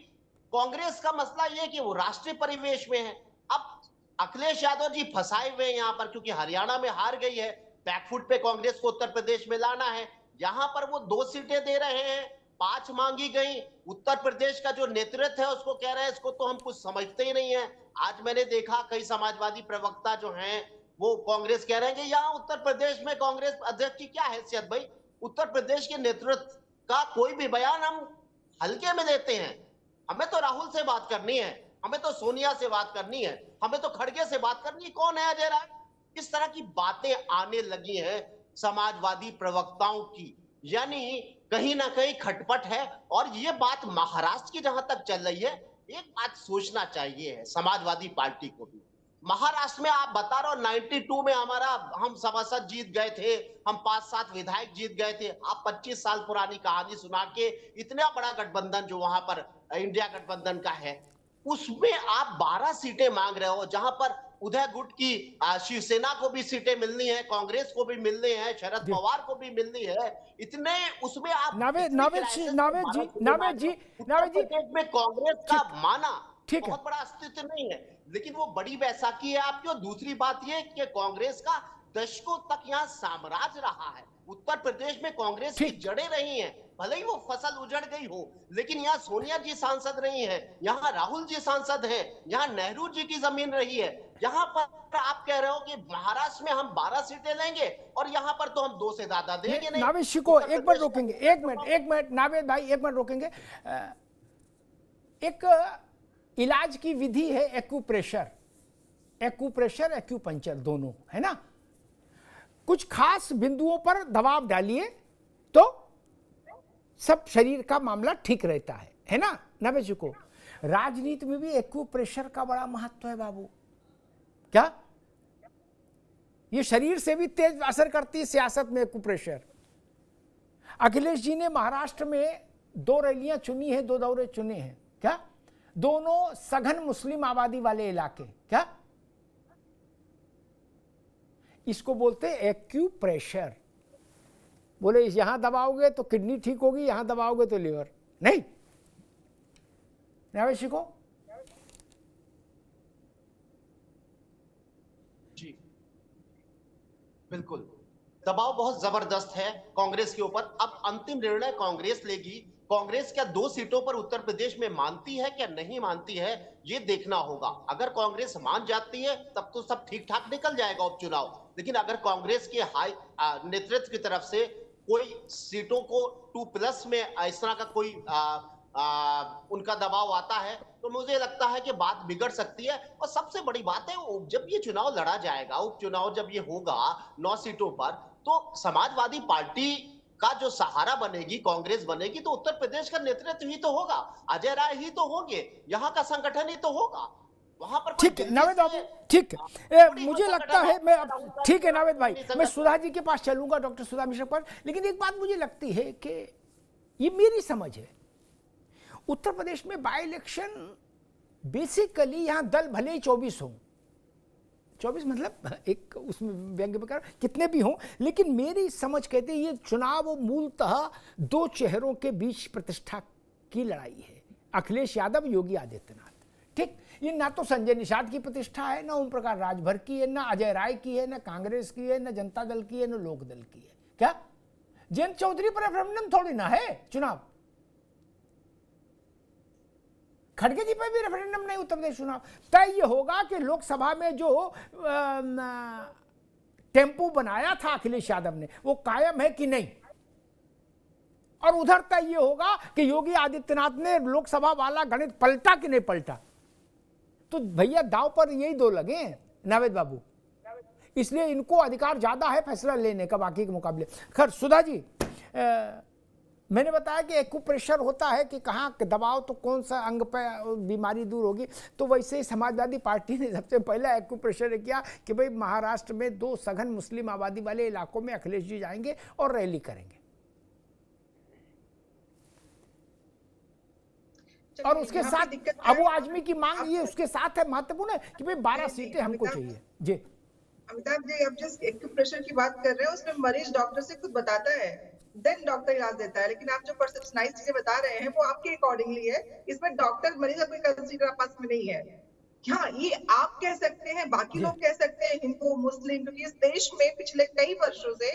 Speaker 9: कांग्रेस का मसला यह कि वो राष्ट्रीय परिवेश में है। अब अखिलेश यादव जी फंसाए हुए हैं यहां पर क्योंकि हरियाणा में हार गई है, बैकफुट पे कांग्रेस को उत्तर प्रदेश में लाना है। यहां पर वो 2 सीटें दे रहे हैं, 5 मांगी गई। उत्तर प्रदेश का जो नेतृत्व है उसको कह रहे हैं इसको तो हम कुछ समझते ही नहीं है। आज मैंने देखा कई समाजवादी प्रवक्ता जो हैं वो कांग्रेस कह रहे हैं कि यहाँ उत्तर प्रदेश में कांग्रेस अध्यक्ष की क्या हैसियत भाई। उत्तर प्रदेश के नेतृत्व का कोई भी बयान हम हल्के में लेते हैं। हमें तो राहुल से बात करनी है, हमें तो सोनिया से बात करनी है, हमें तो खड़गे से बात करनी है। कौन है अजय राय? इस तरह की बातें आने लगी हैं समाजवादी प्रवक्ताओं की, यानी कहीं ना कहीं खटपट है। और ये बात महाराष्ट्र की जहां तक चल रही है, एक बात सोचना चाहिए है समाजवादी पार्टी को भी। महाराष्ट्र में आप बता रहे हो 92 में हम सभासद जीत गए थे, हम 5-7 विधायक जीत गए थे। आप 25 साल पुरानी कहानी सुना के इतना बड़ा गठबंधन जो वहां पर इंडिया गठबंधन का है उसमें आप 12 सीटें मांग रहे हो, जहां पर उदय गुट की शिवसेना को भी सीटें मिलनी है, कांग्रेस को भी मिलनी है, शरद पवार को भी मिलनी है। इतने उसमें आप
Speaker 1: नावेद जी
Speaker 9: में कांग्रेस का माना बहुत बड़ा अस्तित्व नहीं है, लेकिन वो बड़ी बैसाखी है आपकी। और दूसरी बात ये कि कांग्रेस का दशकों तक यहाँ साम्राज्य रहा है। उत्तर प्रदेश में कांग्रेस की जड़ें रही हैं, भले ही वो फसल उजड़ गई हो, लेकिन यहाँ सोनिया जी सांसद रही हैं, यहाँ राहुल जी सांसद हैं, यहाँ नेहरू जी की जमीन रही है। यहाँ पर आप कह रहे हो कि महाराष्ट्र में हम 12 सीटें लेंगे और यहाँ पर तो हम 2 से ज्यादा देंगे नहीं।
Speaker 1: नावेद को एक मिनट रोकेंगे, एक मिनट नावेद भाई, एक मिनट रोकेंगे। एक इलाज की विधि है एक्यूप्रेशर, एक्यूपंक्चर दोनों है ना। कुछ खास बिंदुओं पर दबाव डालिए तो सब शरीर का मामला ठीक रहता है ना नावेद को। राजनीति में भी एक्यूप्रेशर का बड़ा महत्व है बाबू। क्या ये शरीर से भी तेज असर करती है सियासत में एक्यूप्रेशर। अखिलेश जी ने महाराष्ट्र में 2 रैलियां चुनी है, 2 दौरे चुने हैं। क्या दोनों सघन मुस्लिम आबादी वाले इलाके। क्या इसको बोलते हैं एक्यूप्रेशर। बोले यहां दबाओगे तो किडनी ठीक होगी, यहां दबाओगे तो लिवर नहीं। न्यावेशी को
Speaker 9: जी बिल्कुल, दबाव बहुत जबरदस्त है कांग्रेस के ऊपर। अब अंतिम निर्णय कांग्रेस लेगी। कांग्रेस क्या 2 सीटों पर उत्तर प्रदेश में मानती है क्या नहीं मानती है, ये देखना होगा। अगर कांग्रेस मान जाती है तब तो सब ठीक ठाक निकल जाएगा उपचुनाव। लेकिन अगर कांग्रेस के हाई नेतृत्व की तरफ से कोई सीटों को 2+ में इस तरह का कोई उनका दबाव आता है तो मुझे लगता है कि बात बिगड़ सकती है। और सबसे बड़ी बात है, जब ये चुनाव लड़ा जाएगा, उपचुनाव जब ये होगा 9 सीटों पर, तो समाजवादी पार्टी का जो सहारा बनेगी, कांग्रेस बनेगी, तो उत्तर प्रदेश का नेतृत्व ही तो होगा, अजय राय ही तो होंगे, यहाँ का संगठन ही तो होगा। वहां पर
Speaker 1: ठीक है नावेद बाबू, ठीक है। मुझे लगता है मैं ठीक है नावेद भाई, मैं सुधा जी के पास चलूंगा, डॉक्टर सुधा मिश्रा पर। लेकिन एक बात मुझे लगती है कि ये मेरी समझ है, उत्तर प्रदेश में बाई इलेक्शन बेसिकली यहां दल भले ही 24 हों, 24 मतलब एक उसमें व्यंग्य प्रकार कितने भी हों, लेकिन मेरी समझ कहते हैं ये चुनाव मूलतः 2 चेहरों के बीच प्रतिष्ठा की लड़ाई है, अखिलेश यादव, योगी आदित्यनाथ। ठीक, ये ना तो संजय निषाद की प्रतिष्ठा है, ना ओम प्रकाश राजभर की है, ना अजय राय की है, ना कांग्रेस की है, ना जनता दल की है, ना लोक दल की है। क्या जयंत चौधरी पर रेफरेंडम थोड़ी ना है चुनाव, खड़गे जी पर भी रेफरेंडम नहीं उत्तर प्रदेश चुनाव। तय ये होगा कि लोकसभा में जो टेम्पो बनाया था अखिलेश यादव ने वो कायम है कि नहीं, और उधर तय ये होगा कि योगी आदित्यनाथ ने लोकसभा वाला गणित पलटा कि नहीं पलटा। तो भैया दांव पर यही 2 लगे हैं नावेद बाबू, इसलिए इनको अधिकार ज्यादा है फैसला लेने का बाकी के मुकाबले। खैर सुधा जी, मैंने बताया कि एक्यूप्रेशर होता है कि कहाँ दबाव तो कौन सा अंग पे बीमारी दूर होगी, तो वैसे ही समाजवादी पार्टी ने सबसे पहला एक्यूप्रेशर किया कि भाई महाराष्ट्र में 2 सघन मुस्लिम आबादी वाले इलाकों में अखिलेश जी जाएंगे और रैली करेंगे, और उसके साथ अबू आजमी की मांग ये उसके साथ है, महत्वपूर्ण है कि भाई 12 सीटें हमको चाहिए। जी
Speaker 11: अमिताभ जी, आप जिस एक्यूप्रेशर की बात कर रहे हैं उसमें मरीज डॉक्टर से खुद बताता है, देन डॉक्टर इलाज देता है। लेकिन आप जो परसेप्शनाइज चीजें बता रहे हैं वो आपके अकॉर्डिंगली है, इसमें डॉक्टर मरीज का कोई कंसीडर आपस में नहीं है। हाँ, ये आप कह सकते हैं, बाकी लोग कह सकते हैं, हिंदू मुस्लिम, क्योंकि इस देश में पिछले कई वर्षों से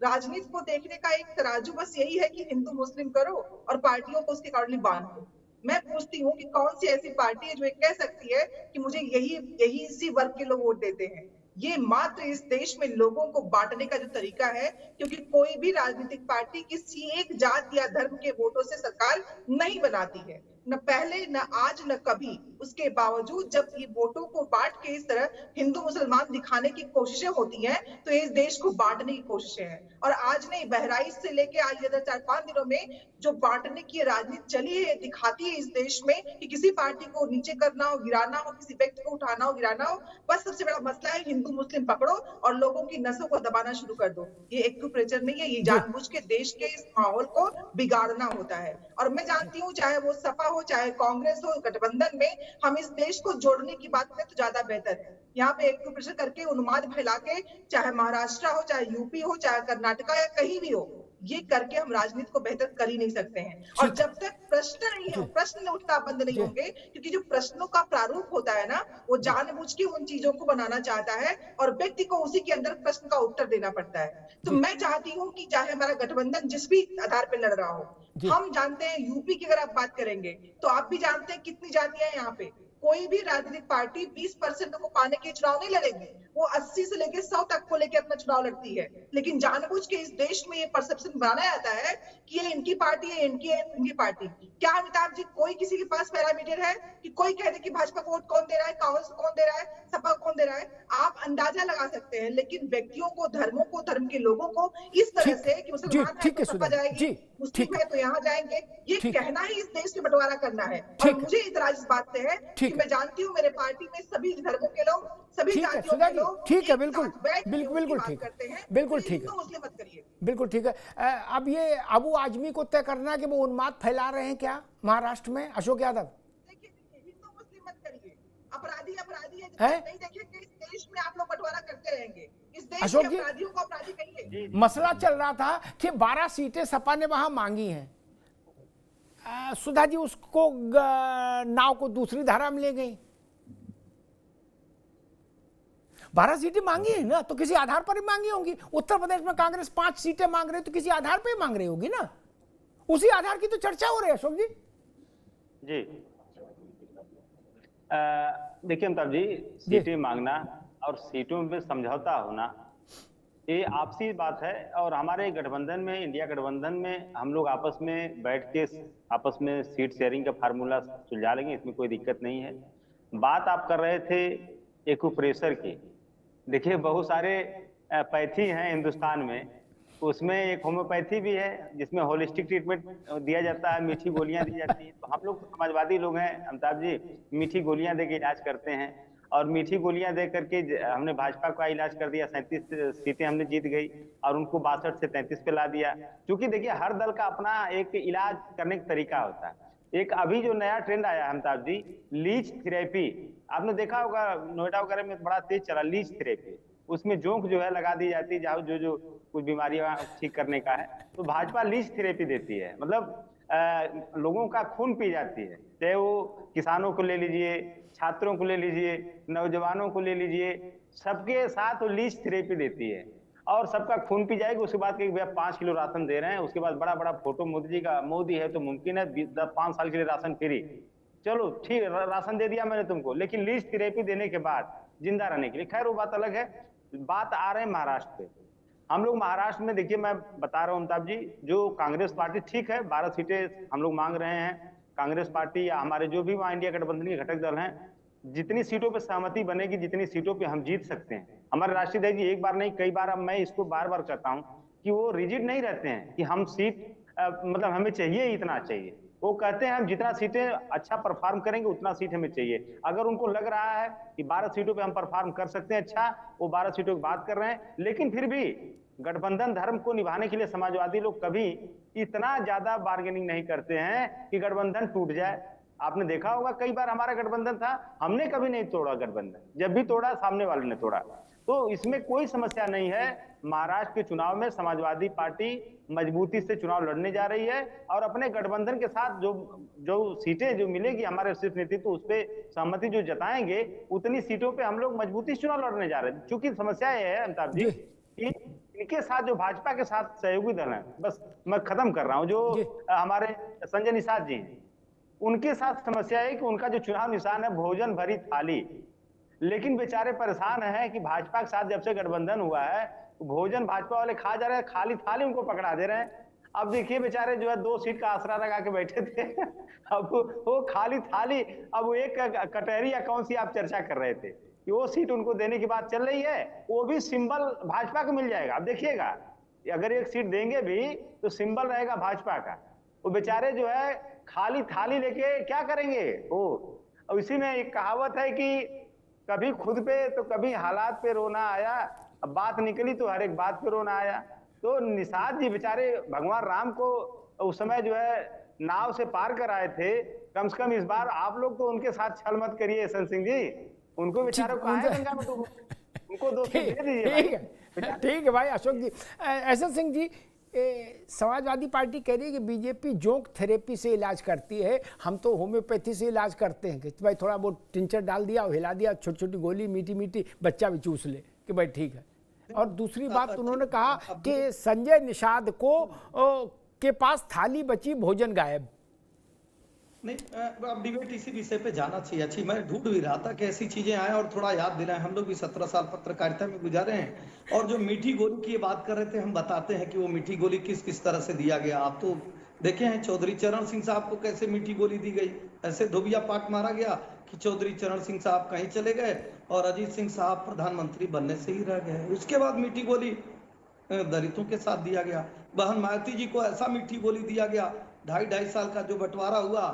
Speaker 11: राजनीति को देखने का एक तराजू बस यही है कि हिंदू मुस्लिम करो और पार्टियों को उसके अकॉर्डिंगली बांधो। मैं पूछती हूँ कि कौन सी ऐसी पार्टी है जो कह सकती है कि मुझे यही इसी वर्ग के लोग वोट देते हैं। ये मात्र इस देश में लोगों को बांटने का जो तरीका है, क्योंकि कोई भी राजनीतिक पार्टी किसी एक जात या धर्म के वोटों से सरकार नहीं बनाती है, न पहले न आज न कभी। उसके बावजूद जब ये वोटों को बांट के इस तरह हिंदू मुसलमान दिखाने की कोशिशें होती हैं तो इस देश को बांटने की कोशिशें हैं। और आज नहीं, बहराइच से लेके आज इधर 4-5 दिनों में जो बांटने की राजनीति चली है दिखाती है इस देश में कि किसी पार्टी को नीचे करना हो, गिराना हो, किसी व्यक्ति को उठाना हो, गिराना हो। बस सबसे बड़ा मसला है हिंदू मुस्लिम पकड़ो और लोगों की नसों को दबाना शुरू कर दो। ये एक्यूप्रेशर नहीं है, ये जानबूझ के देश के इस माहौल को बिगाड़ना होता है। और मैं जानती हूँ चाहे वो सपा हो चाहे कांग्रेस हो, गठबंधन में हम इस देश को जोड़ने की बात करें तो ज्यादा बेहतर है। यहाँ पे एक्यूप्रेशर करके उन्माद फैला के, चाहे महाराष्ट्र हो चाहे यूपी हो चाहे कर्नाटका या कहीं भी हो, ये करके हम राजनीति को बेहतर कर ही नहीं सकते हैं। और जब तक प्रश्न नहीं हो, प्रश्न उठना बंद नहीं होंगे, क्योंकि जो प्रश्नों का प्रारूप होता है ना, वो जानबूझ के उन चीजों को बनाना चाहता है और व्यक्ति को उसी के अंदर प्रश्न का उत्तर देना पड़ता है। तो मैं चाहती हूँ कि चाहे हमारा गठबंधन जिस भी आधार पर लड़ रहा हो, हम जानते हैं यूपी की अगर आप बात करेंगे तो आप भी जानते हैं कितनी जातियां हैं यहाँ पे। कोई भी राजनीतिक पार्टी 20% को पाने के चुनाव नहीं लड़ेगी, वो 80 से लेके 100 तक को लेकर अपना चुनाव लड़ती है। लेकिन जानबूझ के इस देश में ये परसेप्शन बनाया जाता है कि ये इनकी पार्टी है, इनकी पार्टी। क्या अमिताभ जी कोई किसी के पास पैरामीटर है कि कोई कह दे कि भाजपा को वोट कौन दे रहा है, कांग्रेस को कौन दे रहा है, सपा को कौन दे रहा है? आप अंदाजा लगा सकते हैं, लेकिन व्यक्तियों को, धर्मों को, धर्म के लोगों को इस तरह से कि मुसलमान है तो सपा जाएगी, मुस्लिम है तो यहाँ जाएंगे, ये कहना ही इस देश में बंटवारा करना है। और मुझे इतराज इस बात से है कि मैं जानती हूँ मेरे पार्टी में सभी धर्मों के लोग, सभी जातियों के लोग
Speaker 1: ठीक है, बिल्कुल बिल्कुल ठीक है, बिल्कुल ठीक है,
Speaker 11: मुस्लिम मत करिए,
Speaker 1: बिल्कुल ठीक है। अब ये अबू आजमी को तय करना है कि वो उन्माद फैला रहे हैं क्या महाराष्ट्र में, अशोक यादव?
Speaker 11: हिंदू मुस्लिम मत करिए, अपराधी अपराधी है, नहीं देखेंगे इस देश में आप लोग बंटवारा करते रहेंगे। इस देश के अपराधियों को अपराधी कहिए।
Speaker 1: मसला चल रहा था कि 12 सीटें सपा ने वहां मांगी हैं, सुधा जी उसको नाव को दूसरी धारा में ले गई। 12 सीटें मांगी है ना, तो किसी आधार पर ही मांगी होंगी। उत्तर प्रदेश में कांग्रेस 5 सीटें मांग रही है, तो किसी आधार पर ही मांग रही होगी ना, उसी आधार की तो चर्चा हो रही है। अशोक जी
Speaker 10: जी देखिए अमिताभ जी, सीटें मांगना और सीटों में समझौता होना ये आपसी बात है। और हमारे गठबंधन में, इंडिया गठबंधन में हम लोग आपस में बैठ के आपस में सीट शेयरिंग का फार्मूला सुलझा लेंगे, इसमें कोई दिक्कत नहीं है। बात आप कर रहे थे एक्यूप्रेशर की। देखिए बहुत सारे पैथी हैं हिंदुस्तान में, उसमें एक होम्योपैथी भी है जिसमें होलिस्टिक ट्रीटमेंट दिया जाता है, मीठी गोलियां दी जाती हैं। तो हम लोग समाजवादी लोग हैं अमिताभ जी, मीठी गोलियां दे के इलाज करते हैं और मीठी गोलियां दे करके हमने भाजपा का इलाज कर दिया। 37 सीटें हमने जीत गई और उनको 62 से 33 पे ला दिया। क्योंकि देखिए हर दल का अपना एक इलाज करने का तरीका होता है। एक अभी जो नया ट्रेंड आया अमिताभ जी, लीच थेरेपी, आपने देखा होगा नोएडा वगैरह में बड़ा तेज चला लीच थेरेपी। उसमें जोंक जो है लगा दी जाती है जहाँ जो कुछ बीमारियां ठीक करने का है। तो भाजपा लीच थेरेपी देती है, मतलब लोगों का खून पी जाती है। चाहे वो किसानों को ले लीजिए, छात्रों को ले लीजिए, नौजवानों को ले लीजिए, सबके साथ वो लीच थेरेपी देती है और सबका खून पी जाएगी। उसके बाद भैया 5 किलो राशन दे रहे हैं, उसके बाद बड़ा बड़ा फोटो मोदी जी का, मोदी है तो मुमकिन है 5 साल के लिए राशन फ्री। चलो ठीक, राशन दे दिया मैंने तुमको, लेकिन लीच थेरेपी देने के बाद जिंदा रहने के लिए, खैर वो बात अलग है। बात आ रहे हैं महाराष्ट्र पे। हम लोग महाराष्ट्र में देखिए मैं बता रहा हूँ अमिताभ जी, जो कांग्रेस पार्टी ठीक है 12 सीटें हम लोग मांग रहे हैं। कांग्रेस पार्टी या हमारे जो भी वहाँ इंडिया गठबंधन के घटक दल हैं, जितनी सीटों पे सहमति बनेगी, जितनी सीटों पे हम जीत सकते हैं। हमारे राष्ट्रीय अध्यक्ष जी एक बार नहीं कई बार, अब मैं इसको बार बार कहता हूँ कि वो रिजिड नहीं रहते हैं कि हम सीट मतलब हमें चाहिए इतना चाहिए। वो कहते हैं हम जितना सीटें अच्छा परफॉर्म करेंगे उतना सीट हमें चाहिए। अगर उनको लग रहा है कि 12 सीटों पे हम परफॉर्म कर सकते हैं अच्छा, वो 12 सीटों की बात कर रहे हैं। लेकिन फिर भी गठबंधन धर्म को निभाने के लिए समाजवादी लोग कभी इतना ज्यादा बार्गेनिंग नहीं करते हैं कि गठबंधन टूट जाए। आपने देखा होगा कई बार हमारा गठबंधन था, हमने कभी नहीं तोड़ा गठबंधन, जब भी तोड़ा सामने वाले ने तोड़ा। तो इसमें कोई समस्या नहीं है। महाराष्ट्र के चुनाव में समाजवादी पार्टी मजबूती से चुनाव लड़ने जा रही है और अपने गठबंधन के साथ जो सीटें जो मिलेगी हमारे शीर्ष नेतृत्व उस पे सहमति जो जताएंगे, उतनी सीटों पे हम लोग मजबूती से चुनाव लड़ने जा रहे हैं। क्योंकि समस्या ये है अमिताभ जी कि इनके साथ जो भाजपा के साथ सहयोगी दल है, बस मैं खत्म कर रहा हूँ, जो हमारे संजय निषाद जी, उनके साथ समस्या है कि उनका जो चुनाव निशान है भोजन भरी थाली। लेकिन बेचारे परेशान हैं कि भाजपा के साथ जब से गठबंधन हुआ है भोजन भाजपा वाले खा जा रहे हैं, खाली थाली उनको पकड़ा दे रहे हैं। अब देखिए बेचारे जो है 2 सीट का आसरा लगा के बैठे थे अब वो खाली थाली, अब वो एक कटहरी या कौन सी आप चर्चा कर रहे थे कि वो सीट उनको देने की बात चल रही है, वो भी सिंबल भाजपा को मिल जाएगा। अब देखिएगा अगर एक सीट देंगे भी तो सिंबल रहेगा भाजपा का। वो बेचारे जो है खाली थाली लेके क्या करेंगे वो। और इसी में एक कहावत है कि कभी खुद पे तो कभी हालात पे रोना आया, अब बात निकली तो हर एक बात पे रोना आया। तो निषाद जी बेचारे भगवान राम को उस समय जो है नाव से पार कर आए थे, कम से कम इस बार आप लोग तो उनके साथ छल मत करिए यशवंत सिंह जी, उनको बेचारों को आए गंगा में, उनको 2 सीट दे दीजिए।
Speaker 1: ठीक है भाई अशोक जी। यशवंत सिंह जी, समाजवादी पार्टी कह रही है कि बीजेपी जोंक थेरेपी से इलाज करती है, हम तो होम्योपैथी से इलाज करते हैं कि भाई थोड़ा बहुत टिंचर डाल दिया, हिला दिया, छोटी छोटी गोली मीठी मीठी बच्चा भी चूस ले कि भाई ठीक है। और दूसरी बात उन्होंने कहा कि संजय निषाद को के पास थाली बची भोजन गायब।
Speaker 12: नहीं, अब डिबेट इसी विषय पे जाना चाहिए। अच्छी मैं ढूंढ भी रहा था कि ऐसी चीजें आए और थोड़ा याद दिलाएं। हम लोग भी 17 साल पत्रकारिता में गुजारे हैं और जो मीठी गोली की बात कर रहे थे, हम बताते हैं कि वो मीठी गोली किस किस तरह से दिया गया। आप तो देखे हैं चौधरी चरण सिंह साहब को कैसे मीठी गोली दी गई, ऐसे धोबिया पाक मारा गया कि चौधरी चरण सिंह साहब कहीं चले गए और अजीत सिंह साहब प्रधानमंत्री बनने से ही रह गए। उसके बाद मीठी गोली दलितों के साथ दिया गया। बहन मायावती जी को ऐसा मीठी गोली दिया गया 2.5 साल का जो बंटवारा हुआ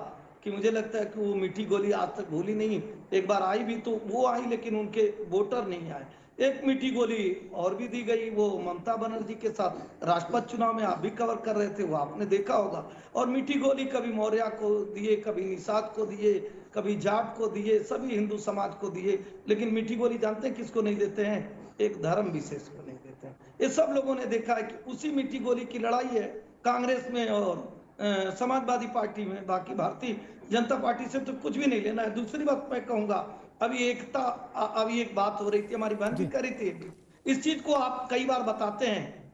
Speaker 12: कि मुझे लगता है कि वो मीठी गोली आज तक भूली नहीं। एक बार आई भी तो वो आई, लेकिन उनके वोटर नहीं आए। एक मीठी गोली और भी दी गई, वो ममता बनर्जी के साथ राष्ट्रपति चुनाव में आप भी कवर कर रहे थे, वो आपने देखा होगा। और मीठी गोली कभी मौर्य को दिए, कभी निषाद को दिए, कभी जाट को दिए, सभी हिंदू समाज को दिए। लेकिन मीठी गोली जानते हैं किसको नहीं देते हैं? एक धर्म विशेष को नहीं देते हैं। ये सब लोगों ने देखा है कि उसी मीठी गोली की लड़ाई है कांग्रेस में और समाजवादी पार्टी में। बाकी भारतीय जनता पार्टी से तो कुछ भी नहीं लेना है। दूसरी बात मैं कहूंगा, अभी एकता, अभी एक बात हो रही थी, हमारी बहन भी करी थी। इस चीज को आप कई बार बताते हैं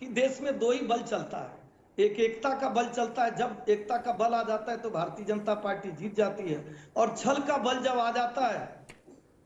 Speaker 12: कि देश में दो ही बल चलता है, एक एकता का बल चलता है। जब एकता का बल आ जाता है तो भारतीय जनता पार्टी जीत जाती है, और छल का बल जब आ जाता है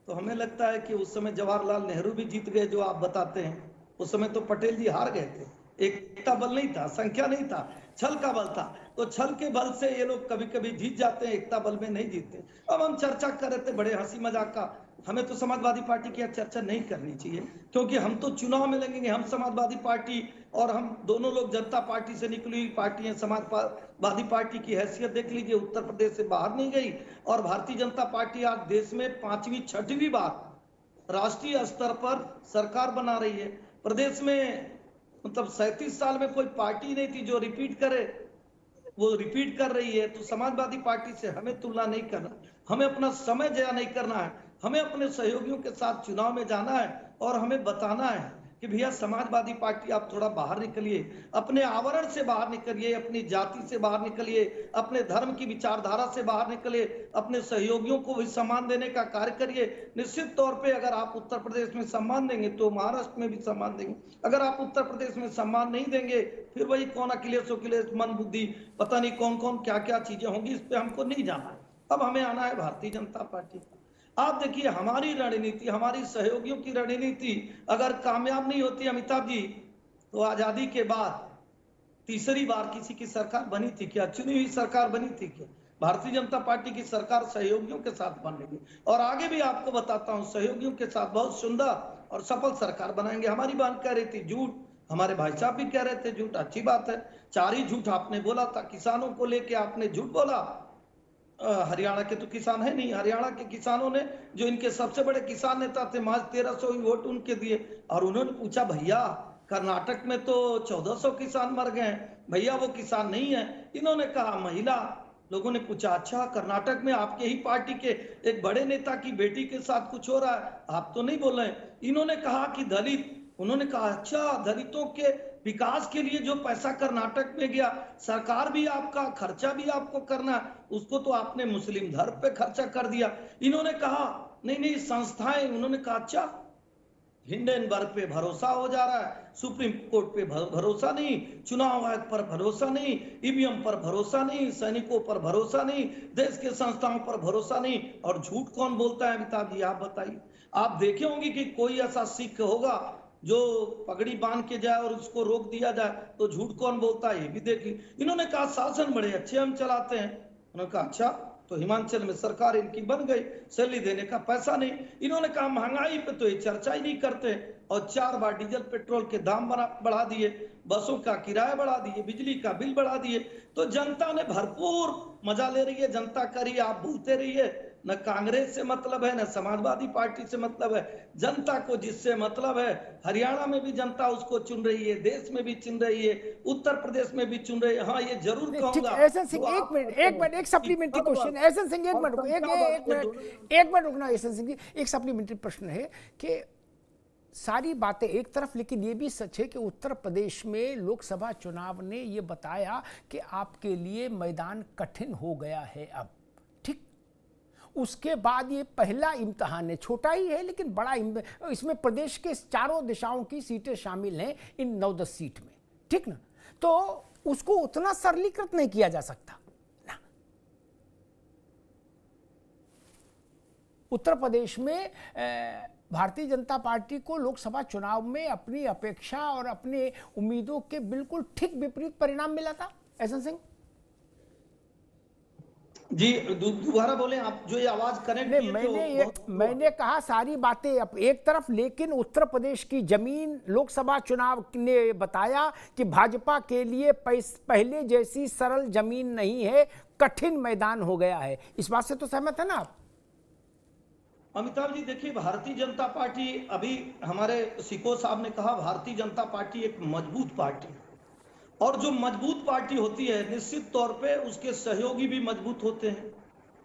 Speaker 12: तो हमें लगता है कि उस समय जवाहरलाल नेहरू भी जीत गए, जो आप बताते हैं। उस समय तो पटेल जी हार गए थे। एकता बल नहीं था, संख्या नहीं था, छल का बल था। तो छल के बल से ये लोग कभी कभी जीत जाते हैं, एकता बल में नहीं जीतते। अब हम चर्चा कर रहे थे बड़े हंसी मजाक का, हमें तो समाजवादी पार्टी की चर्चा नहीं करनी चाहिए, क्योंकि हम तो चुनाव में लगेंगे। हम समाजवादी पार्टी और हम दोनों लोग जनता पार्टी से निकली हुई पार्टी हैं। समाजवादी पार्टी की हैसियत देख लीजिए, उत्तर प्रदेश से बाहर नहीं गई, और भारतीय जनता पार्टी आज देश में 5वीं 6वीं बार राष्ट्रीय स्तर पर सरकार बना रही है। प्रदेश में मतलब 37 साल में कोई पार्टी नहीं थी जो रिपीट करे, वो रिपीट कर रही है। तो समाजवादी पार्टी से हमें तुलना नहीं करना, हमें अपना समय जया नहीं करना है। हमें अपने सहयोगियों के साथ चुनाव में जाना है और हमें बताना है कि भैया समाजवादी पार्टी आप थोड़ा बाहर निकलिए, अपने आवरण से बाहर निकलिए, अपनी जाति से बाहर निकलिए, अपने धर्म की विचारधारा से बाहर निकलिए, अपने सहयोगियों को भी सम्मान देने का कार्य करिए। निश्चित तौर पे अगर आप उत्तर प्रदेश में सम्मान देंगे तो महाराष्ट्र में भी सम्मान देंगे। अगर आप उत्तर प्रदेश में सम्मान नहीं देंगे, फिर वही कौन अखिलेश मन बुद्धि, पता नहीं कौन कौन क्या क्या चीजें होंगी, इस पे हमको नहीं जाना है। अब हमें आना है भारतीय जनता पार्टी। आप देखिए हमारी रणनीति, हमारी सहयोगियों की रणनीति अगर कामयाब नहीं होती अमिताभ जी, तो आजादी के बाद तीसरी बार किसी की सरकार बनी थी क्या? चुनी हुई सरकार बनी थी क्या? भारतीय जनता पार्टी की सरकार सहयोगियों के साथ बनेगी, और आगे भी आपको बताता हूं सहयोगियों के साथ बहुत सुंदर और सफल सरकार बनाएंगे। हमारी बात कह रही थी झूठ, हमारे भाई साहब भी कह रहे थे झूठ, अच्छी बात है। 4 ही झूठ आपने बोला था। किसानों को लेके आपने झूठ बोला। हरियाणा के तो किसान है नहीं, हरियाणा के किसानों ने, जो इनके सबसे बड़े किसान नेता थे, मात्र 1300 ही वोट उनके दिए। और उन्होंने पूछा भैया कर्नाटक में तो 1400 किसान मर गए, भैया वो किसान नहीं है। इन्होंने कहा महिला लोगों ने पूछा अच्छा कर्नाटक में आपके ही पार्टी के एक बड़े नेता की बेटी के साथ कुछ हो रहा है, आप तो नहीं बोल रहे। इन्होंने कहा कि दलित, उन्होंने कहा अच्छा दलितों के विकास के लिए जो पैसा कर्नाटक में गया, सरकार भी आपका, खर्चा भी आपको करना, उसको तो आपने मुस्लिम धर्म पे खर्चा कर दिया। इन्होंने कहा नहीं नहीं संस्थाएं, उन्होंने कहा अच्छा हिंडनबर्ग पे भरोसा हो जा रहा है, सुप्रीम कोर्ट पे भरोसा नहीं, चुनाव आयोग पर भरोसा नहीं, ईवीएम पर भरोसा नहीं, सैनिकों पर भरोसा नहीं, देश के संस्थाओं पर भरोसा नहीं। और झूठ कौन बोलता है अमिताभ जी, आप बताइए। आप देखे होंगे कि कोई ऐसा सिख होगा जो पगड़ी बांध के जाए और उसको रोक दिया जाए, तो झूठ कौन बोलता है ये भी देख ली। इन्होंने कहा शासन बड़े अच्छे हम चलाते हैं, उन्होंने कहा अच्छा तो हिमाचल में सरकार इनकी बन गई, सैलरी देने का पैसा नहीं। इन्होंने कहा महंगाई पे तो ये चर्चा ही नहीं करते, और 4 बार डीजल पेट्रोल के दाम बढ़ा दिए, बसों का किराया बढ़ा दिए, बिजली का बिल बढ़ा दिए। तो जनता ने भरपूर मजा ले रही है, जनता करिए, आप बोलते रहिए। न कांग्रेस से मतलब है, न समाजवादी पार्टी से मतलब है, जनता को जिससे मतलब है। हरियाणा में भी जनता उसको चुन रही है, देश में भी चुन रही है, उत्तर प्रदेश में भी चुन रही है। हाँ ये जरूर कहूंगा।
Speaker 1: एहसन सिंह एक मिनट एक सप्लीमेंट्री क्वेश्चन। एहसन सिंह एक मिनट रुकना। एहसन सिंह जी एक सप्लीमेंट्री प्रश्न है कि सारी बातें एक तरफ, लेकिन ये भी सच है कि उत्तर प्रदेश में लोकसभा चुनाव ने ये बताया कि आपके लिए मैदान कठिन हो गया है अब, ठीक। उसके बाद ये पहला इम्तिहान है, छोटा ही है लेकिन बड़ा, इसमें प्रदेश के चारों दिशाओं की सीटें शामिल हैं इन 9-10 सीट में, ठीक ना। तो उसको उतना सरलीकृत नहीं किया जा सकता ना। उत्तर प्रदेश में भारतीय जनता पार्टी को लोकसभा चुनाव में अपनी अपेक्षा और अपने उम्मीदों के बिल्कुल ठीक विपरीत परिणाम मिला था। एहसन सिंह
Speaker 12: जी दोबारा बोले आप, जो ये आवाज कनेक्ट
Speaker 1: नहीं, मैंने कहा सारी बातें अब एक तरफ, लेकिन उत्तर प्रदेश की जमीन लोकसभा चुनाव ने बताया कि भाजपा के लिए पहले जैसी सरल जमीन नहीं है, कठिन मैदान हो गया है। इस बात से तो सहमत है ना आप?
Speaker 12: अमिताभ जी देखिए, भारतीय जनता पार्टी, अभी हमारे सिको साहब ने कहा भारतीय जनता पार्टी एक मजबूत पार्टी है, और जो मजबूत पार्टी होती है निश्चित तौर पे उसके सहयोगी भी मजबूत होते हैं।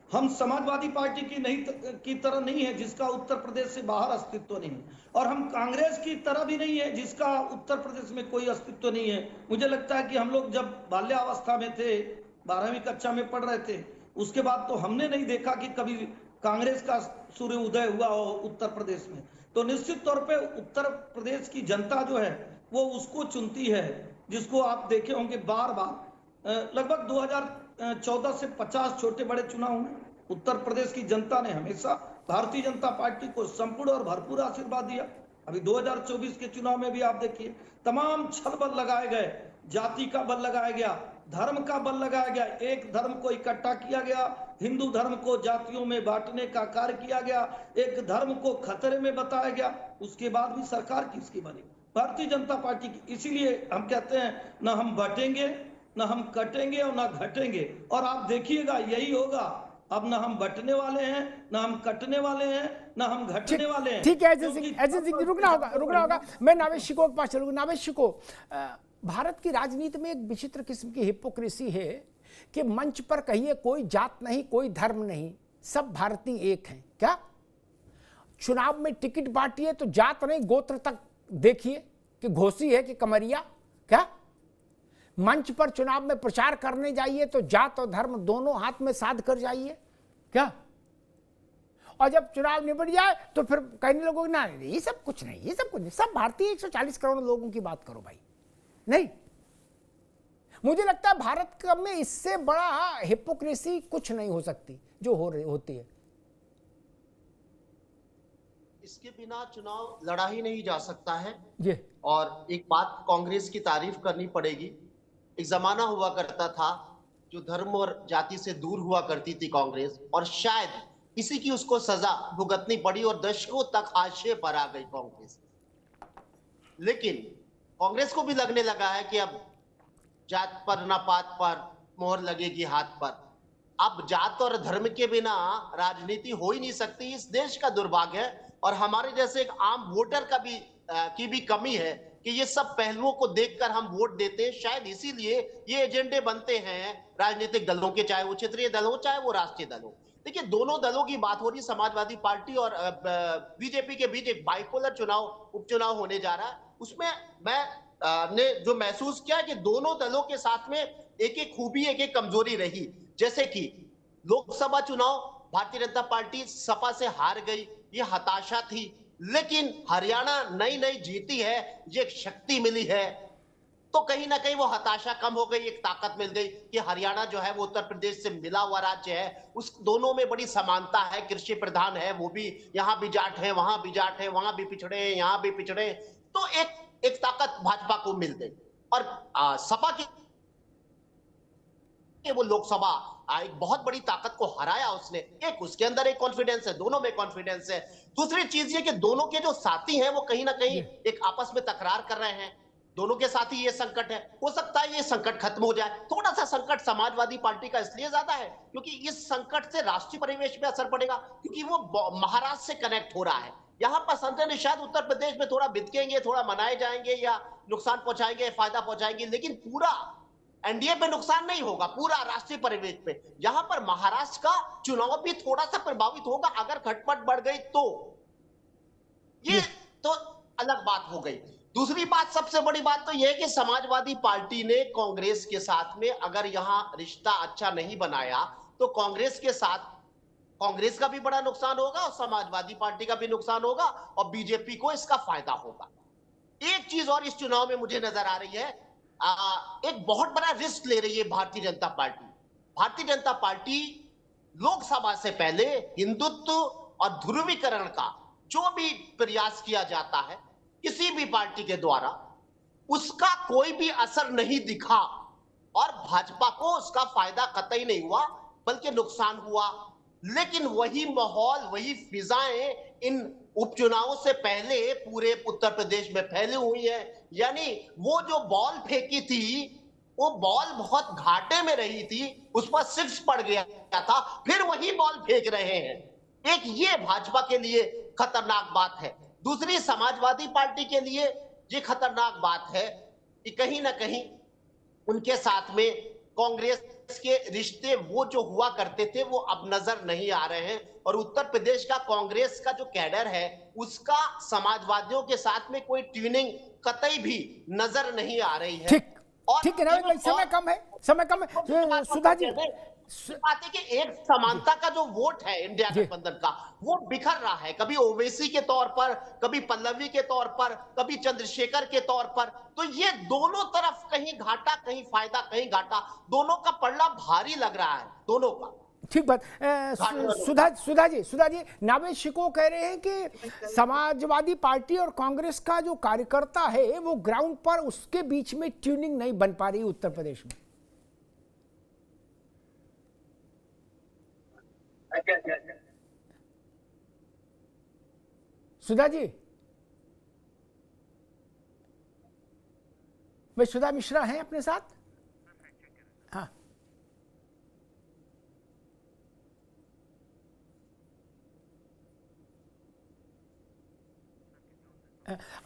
Speaker 12: हम समाजवादी पार्टी की तरह नहीं है जिसका उत्तर प्रदेश से बाहर अस्तित्व नहीं है, और हम कांग्रेस की तरह भी नहीं है जिसका उत्तर प्रदेश में कोई अस्तित्व नहीं है। मुझे लगता है कि हम लोग जब बाल्यावस्था में थे, 12वीं कक्षा में पढ़ रहे थे, उसके बाद तो हमने नहीं देखा कि कभी कांग्रेस का सूर्य उदय हुआ हो उत्तर प्रदेश में। तो निश्चित तौर पे उत्तर प्रदेश की जनता जो है वो उसको चुनती है जिसको आप देखे होंगे बार बार, लगभग 2014 से 50 छोटे बड़े चुनाव में उत्तर प्रदेश की जनता ने हमेशा भारतीय जनता पार्टी को संपूर्ण और भरपूर आशीर्वाद दिया। अभी 2024 के चुनाव में भी आप देखिए तमाम छल बल लगाए गए, जाति का बल लगाया गया, धर्म का बल लगाया गया, एक धर्म को इकट्ठा किया गया, हिंदू धर्म को जातियों में बांटने का कार्य किया गया, एक धर्म को खतरे में बताया गया। उसके बाद भी सरकार किसकी बनी? भारतीय जनता पार्टी की। इसीलिए हम कहते हैं न हम बटेंगे, न हम कटेंगे और न घटेंगे, और आप देखिएगा यही होगा। अब न हम बटने वाले हैं, न हम कटने वाले हैं, न हम घटने वाले हैं।
Speaker 1: ठीक है अजय सिंह रुकना होगा। मैं नावेश शिको के पास चलूंगा। नावेश शिको, भारत की राजनीति में एक विचित्र किस्म की हिपोक्रेसी है कि मंच पर कहिए कोई जात नहीं, कोई धर्म नहीं, सब भारतीय एक हैं। क्या चुनाव में टिकट बांटिए तो जात नहीं गोत्र तक देखिए कि घोसी है कि कमरिया। क्या मंच पर चुनाव में प्रचार करने जाइए तो जात और धर्म दोनों हाथ में साध कर जाइए। क्या और जब चुनाव निबट जाए तो फिर कहने लोगों ना ये सब कुछ नहीं, ये सब कुछ नहीं, सब भारतीय 140 करोड़ लोगों की बात करो भाई। नहीं, मुझे लगता है भारत में इससे बड़ा हिपोक्रेसी कुछ नहीं हो सकती जो होती है।
Speaker 9: इसके बिना चुनाव लड़ा ही नहीं जा सकता है।
Speaker 1: जी।
Speaker 9: और एक बात कांग्रेस की तारीफ करनी पड़ेगी। एक जमाना हुआ करता था जो धर्म और जाति से दूर हुआ करती थी कांग्रेस, और शायद इसी की उसको सजा भुगतनी पड़ी और दशकों तक हाशिए पर आ गई कांग्रेस। लेकिन कांग्रेस को भी लगने लगा है कि अब जात पर ना पात पर मोहर लगेगी हाथ पर। अब जात और धर्म के बिना राजनीति हो ही नहीं सकती। इस देश का दुर्भाग्य है और हमारे जैसे एक आम वोटर की भी कमी है कि ये सब पहलुओं को देखकर हम वोट देते हैं। शायद इसीलिए ये एजेंडे बनते हैं राजनीतिक दलों के, चाहे वो क्षेत्रीय दल हो चाहे वो राष्ट्रीय दल हो। देखिए, दोनों दलों की बात हो रही, समाजवादी पार्टी और बीजेपी के बीच एक बाइपोलर उपचुनाव होने जा रहा है। उसमें ने जो महसूस किया कि दोनों दलों के साथ में एक एक खूबी, एक एक कमजोरी रही। जैसे कि लोकसभा चुनाव भारतीय जनता पार्टी सपा से हार गई, ये हताशा थी। लेकिन हरियाणा नई जीती है, ये शक्ति मिली है, तो कहीं ना कहीं वो हताशा कम हो गई, एक ताकत मिल गई कि हरियाणा जो है वो उत्तर प्रदेश से मिला हुआ राज्य है। उस दोनों में बड़ी समानता है, कृषि प्रधान है, वो भी यहाँ भी जाट है, वहां भी जाट है, वहां भी पिछड़े हैं, यहाँ भी पिछड़े, तो एक ताकत भाजपा को मिल गई। और सपा की वो लोकसभा एक बहुत बड़ी ताकत को हराया उसने। एक उसके अंदर एक कॉन्फिडेंस है, दोनों में कॉन्फिडेंस है। दूसरी चीज ये कि दोनों के जो साथी हैं वो कहीं ना कहीं एक आपस में तकरार कर रहे हैं। दोनों के साथ ही ये संकट है। हो सकता है ये संकट खत्म हो जाए। थोड़ा सा संकट समाजवादी पार्टी का इसलिए ज्यादा है क्योंकि इस संकट से राष्ट्रीय परिवेश में असर पड़ेगा, क्योंकि वो महाराष्ट्र से कनेक्ट हो रहा है। यहाँ पर संजय निषाद उत्तर प्रदेश में थोड़ा बितकेंगे, थोड़ा मनाए जाएंगे या नुकसान पहुंचाएंगे, फायदा पहुंचाएंगे, लेकिन पूरा एनडीए पे नुकसान नहीं होगा, पूरा राष्ट्रीय परिवेश पे। यहां पर महाराष्ट्र का चुनाव भी थोड़ा सा प्रभावित होगा अगर खटपट बढ़ गई तो। ये तो अलग बात हो गई। दूसरी बात, सबसे बड़ी बात तो यह है कि समाजवादी पार्टी ने कांग्रेस के साथ में अगर यहां रिश्ता अच्छा नहीं बनाया तो कांग्रेस के साथ कांग्रेस का भी बड़ा नुकसान होगा और समाजवादी पार्टी का भी नुकसान होगा और बीजेपी को इसका फायदा होगा। एक चीज और इस चुनाव में मुझे नजर आ रही है, एक बहुत बड़ा रिस्क ले रही है भारतीय जनता पार्टी। भारतीय जनता पार्टी लोकसभा से पहले हिंदुत्व और ध्रुवीकरण का जो भी प्रयास किया जाता है किसी भी पार्टी के द्वारा, उसका कोई भी असर नहीं दिखा और भाजपा को उसका फायदा कतई नहीं हुआ। बल्कि नुकसान हुआ। लेकिन वही माहौल, वही फिजाएं इन उपचुनावों से पहले पूरे उत्तर प्रदेश में फैली हुई है। यानी वो जो बॉल फेंकी थी, वो बॉल बहुत घाटे में रही थी, उस पर सिक्स पड़ गया था, फिर वही बॉल फेंक रहे हैं। एक ये भाजपा के लिए खतरनाक बात है। दूसरी समाजवादी पार्टी के लिए ये खतरनाक बात है कि कहीं ना कहीं उनके साथ में कांग्रेस के रिश्ते वो जो हुआ करते थे वो अब नजर नहीं आ रहे हैं, और उत्तर प्रदेश का कांग्रेस का जो कैडर है उसका समाजवादियों के साथ में कोई ट्यूनिंग कतई भी नजर नहीं आ रही है।
Speaker 1: ठीक है नावेद भाई, समय कम है। सुधा जी,
Speaker 9: बात है कि एक समानता का जो वोट है इंडिया गठबंधन का, वो बिखर रहा है, कभी ओवैसी के तौर पर, कभी पल्लवी के तौर पर, कभी चंद्रशेखर के तौर पर। तो ये दोनों तरफ कहीं घाटा कहीं फायदा, कहीं घाटा, दोनों का पल्ला भारी लग रहा है, दोनों का।
Speaker 1: ठीक बात। सुधा जी, नावेद शिको कह रहे हैं कि समाजवादी पार्टी और कांग्रेस का जो कार्यकर्ता है वो ग्राउंड पर, उसके बीच में ट्यूनिंग नहीं बन पा रही उत्तर प्रदेश में। सुधा जी, भाई सुधा मिश्रा हैं अपने साथ? हाँ,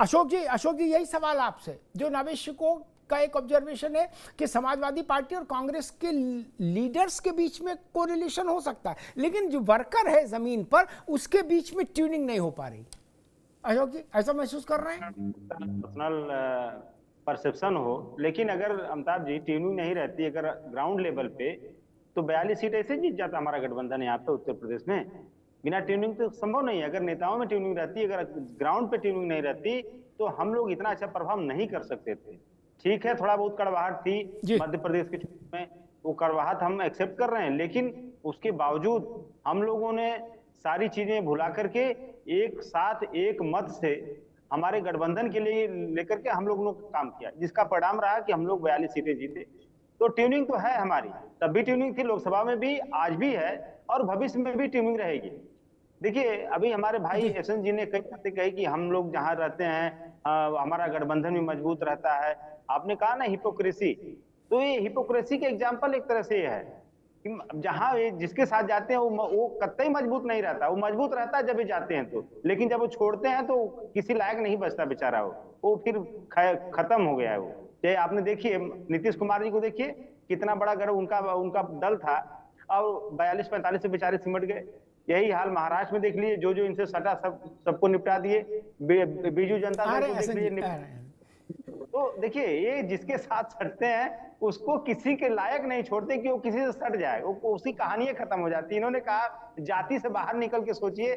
Speaker 1: अशोक जी यही सवाल आपसे, जो नावेद शिको का एक ऑब्जर्वेशन है कि समाजवादी पार्टी और कांग्रेस के लीडर्स के बीच में कोरिलेशन हो सकता है, लेकिन जो वर्कर है जमीन पर उसके बीच में ट्यूनिंग नहीं हो पा रही। अशोक जी, ऐसा महसूस कर रहे हैं?
Speaker 10: पर्सनल परसेप्शन हो, लेकिन अगर अमिताभ जी ट्यूनिंग नहीं रहती अगर ग्राउंड लेवल पे, तो 42 सीट ऐसे जीत जाता हमारा गठबंधन यहाँ पे उत्तर प्रदेश में। बिना ट्यूनिंग तो संभव नहीं है। अगर नेताओं में ट्यूनिंग रहती, अगर ग्राउंड पे ट्यूनिंग नहीं रहती, तो हम लोग इतना अच्छा प्रभाव नहीं कर सकते थे। ठीक है, थोड़ा बहुत कड़वाहट थी मध्य प्रदेश के चुनाव में, वो कड़वाहट हम एक्सेप्ट कर रहे हैं, लेकिन उसके बावजूद हम लोगों ने सारी चीजें भुला करके एक साथ एक मत से हमारे गठबंधन के लिए लेकर के हम लोगों ने काम किया, जिसका परिणाम रहा कि हम लोग 42 सीटें जीते। तो ट्यूनिंग तो है हमारी, तब भी ट्यूनिंग थी लोकसभा में भी, आज भी है, और भविष्य में भी ट्यूनिंग रहेगी। देखिए, अभी हमारे भाई एसएन जी ने कई बातें कही कि हम लोग जहां रहते हैं हमारा गठबंधन भी मजबूत रहता है। आपने कहा ना हिपोक्रेसी, तो ये हिपोक्रेसी के एग्जाम्पल एक तरह से ये है कि जहां जिसके साथ जाते हैं वो कतई मजबूत नहीं रहता। वो मजबूत रहता है जब ये जाते हैं तो, लेकिन जब वो छोड़ते हैं तो किसी लायक नहीं बचता बेचारा, वो फिर खत्म हो गया है वो। चाहे आपने देखिए नीतीश कुमार जी को देखिए, कितना बड़ा गढ़ उनका दल था, और 42-45 से बेचारे सिमट गए। यही हाल महाराष्ट्र में देख लीजिए, जो इनसे सटा सबको निपटा दिए, बीजू जनता दल को देख लीजिए। तो देखिए, ये जिसके साथ सटते हैं उसको किसी के लायक नहीं छोड़ते कि वो किसी से सट जाए, वो उसी कहानी खत्म हो जाती है। इन्होंने कहा जाति से बाहर निकल के सोचिए।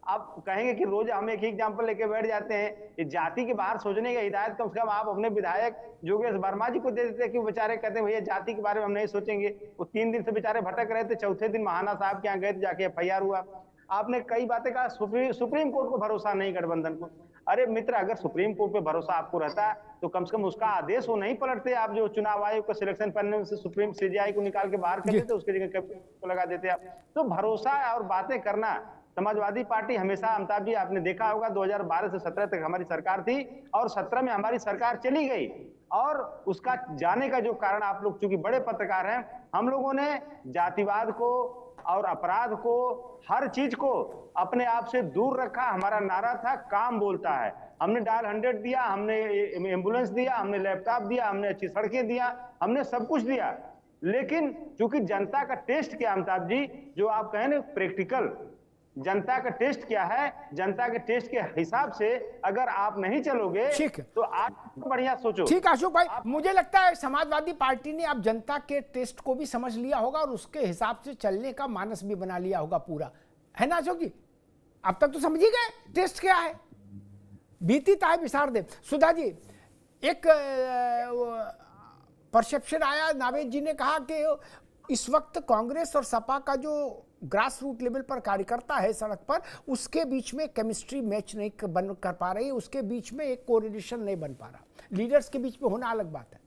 Speaker 10: आप कहेंगे कि रोज हम एक ही एग्जाम्पल लेके बैठ जाते हैं, जाति के बाहर सोचने का हिदायत कम से कम आप अपने विधायक योगेश वर्मा जी को दे देते कि बेचारे कहते हैं भैया जाति के बारे में हम नहीं सोचेंगे। वो 3 दिन से बेचारे भटक रहे थे, चौथे दिन महाना साहब के यहाँ गए थे, जाके FIR हुआ। आपने कई बातें कहा, सुप्रीम कोर्ट को भरोसा नहीं गठबंधन को। अरे मित्र, अगर सुप्रीम कोर्ट पे भरोसा आपको रहता तो कम से कम उसका आदेश वो नहीं पलटते आप। जो चुनाव आयोग का सिलेक्शन पैनल से सुप्रीम CJI को निकाल के बाहर कर देते, उसके जगह को लगा देते आप। तो भरोसा और बातें करना, समाजवादी पार्टी हमेशा, अमिताभ जी आपने देखा होगा 2012 से 17 तक हमारी सरकार थी, और 17 में हमारी सरकार चली गई। और उसका जाने का जो कारण, आप लोग चूंकि बड़े पत्रकार हैं, हम लोगों ने जातिवाद को और अपराध को, हर चीज को अपने आप से दूर रखा। हमारा नारा था काम बोलता है। हमने डायल 100 दिया, हमने एम्बुलेंस दिया, हमने लैपटॉप दिया, हमने अच्छी सड़कें दिया, हमने सब कुछ दिया। लेकिन चूंकि जनता का टेस्ट क्या अमिताभ जी, जो आप कहें ना प्रैक्टिकल, जनता का टेस्ट क्या है, जनता के टेस्ट के हिसाब से अगर आप नहीं चलोगे तो आप बढ़िया सोचो।
Speaker 1: ठीक अशोक भाई, मुझे लगता है समाजवादी पार्टी ने अब जनता के टेस्ट को भी समझ लिया होगा और उसके हिसाब से चलने का मानस भी बना लिया होगा पूरा, है ना अशोक जी? अब तक तो समझ ही गए टेस्ट क्या है, बीती ताय विसार दे। सुधा जी, एक परसेप्शन आया, नावेद जी ने कहा कि इस वक्त कांग्रेस और सपा का जो ग्रास रूट लेवल पर कार्यकर्ता है सड़क पर, उसके बीच में केमिस्ट्री मैच नहीं बन कर पा रही है, उसके बीच में एक कोरिलेशन नहीं बन पा रहा, लीडर्स के बीच में होना अलग बात है।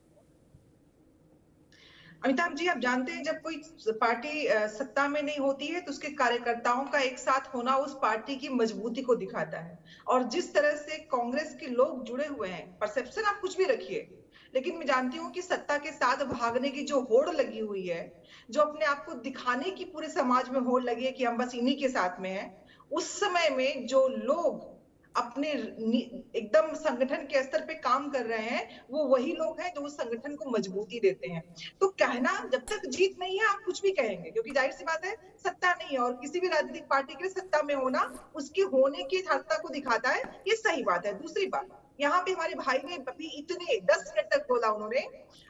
Speaker 11: अमिताभ जी, आप जानते हैं जब कोई पार्टी सत्ता में नहीं होती है तो उसके कार्यकर्ताओं का एक साथ होना उस पार्टी की मजबूती को दिखाता है। और जिस तरह से कांग्रेस के लोग जुड़े हुए हैं, परसेप्शन आप कुछ भी रखिए, लेकिन मैं जानती हूँ कि सत्ता के साथ भागने की जो होड़ लगी हुई है, जो अपने आप को दिखाने की पूरे समाज में होड़ लगी है कि हम बस इन्हीं के साथ में हैं, उस समय में जो लोग अपने एकदम संगठन के स्तर पे काम कर रहे हैं, वो वही लोग हैं जो उस संगठन को मजबूती देते हैं। तो कहना जब तक जीत नहीं है आप कुछ भी कहेंगे, क्योंकि जाहिर सी बात है सत्ता नहीं है, और किसी भी राजनीतिक पार्टी के सत्ता में होना उसके होने की यथार्थता को दिखाता है, ये सही बात है। दूसरी बात, यहाँ पे हमारे भाई ने अभी इतने 10 मिनट तक बोला उन्होंने,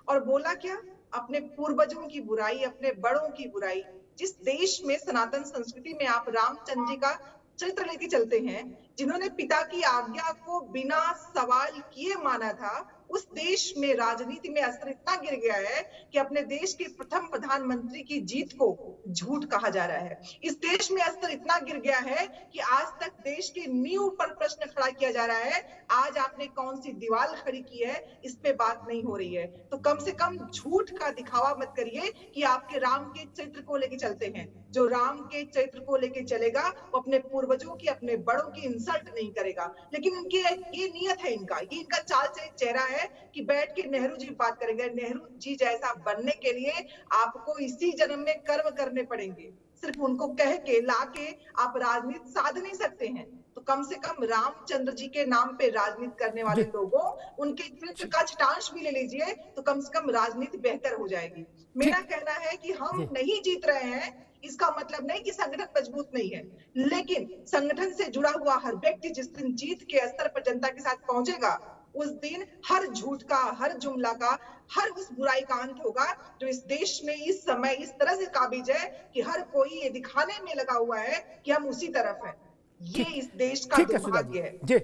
Speaker 11: और बोला क्या? अपने पूर्वजों की बुराई, अपने बड़ों की बुराई। जिस देश में सनातन संस्कृति में आप रामचंद्र जी का चरित्र लेके चलते हैं, जिन्होंने पिता की आज्ञा को बिना सवाल किए माना था, उस देश में राजनीति में अस्त्र इतना गिर गया है कि अपने देश के प्रथम प्रधानमंत्री की जीत को झूठ कहा जा रहा है। इस देश में अस्त्र इतना गिर गया है कि आज तक देश की नींव पर प्रश्न खड़ा किया जा रहा है, आज आपने कौन सी दीवार खड़ी की है, इस पे बात नहीं हो रही है। तो कम से कम झूठ का दिखावा मत करिए कि आपके राम के चरित्र को लेके चलते हैं। जो राम के चरित्र को लेके चलेगा वो अपने पूर्वजों की, अपने बड़ों की इंसल्ट नहीं करेगा। लेकिन इनके ये नियत है, ये इनका चाल चेहरा है कि बैठ के नेहरू जी बात करेंगे। नेहरू जी जैसा बनने के लिए आपको इसी जन्म में कर्म करने पड़ेंगे। सिर्फ उनको कह के ला के आप राजनीति साध नहीं सकते हैं। तो कम से कम रामचंद्र जी के नाम पे राजनीति करने वाले लोगों, उनके चरित्र का छटांश भी ले लीजिए तो कम से कम राजनीति बेहतर हो जाएगी। मेरा कहना है कि हम नहीं जीत रहे हैं, इसका मतलब नहीं कि संगठन मजबूत नहीं है, लेकिन संगठन से जुड़ा हुआ हर व्यक्ति जिस दिन जीत के स्तर पर जनता के साथ पहुंचेगा, उस दिन हर झूठ का, हर जुमला का, हर उस बुराई का अंत होगा जो इस देश में इस समय इस तरह से काबिज है कि हर कोई ये दिखाने में लगा हुआ है कि हम उसी तरफ हैं। ये इस देश का दुर्भाग्य है।
Speaker 1: जी,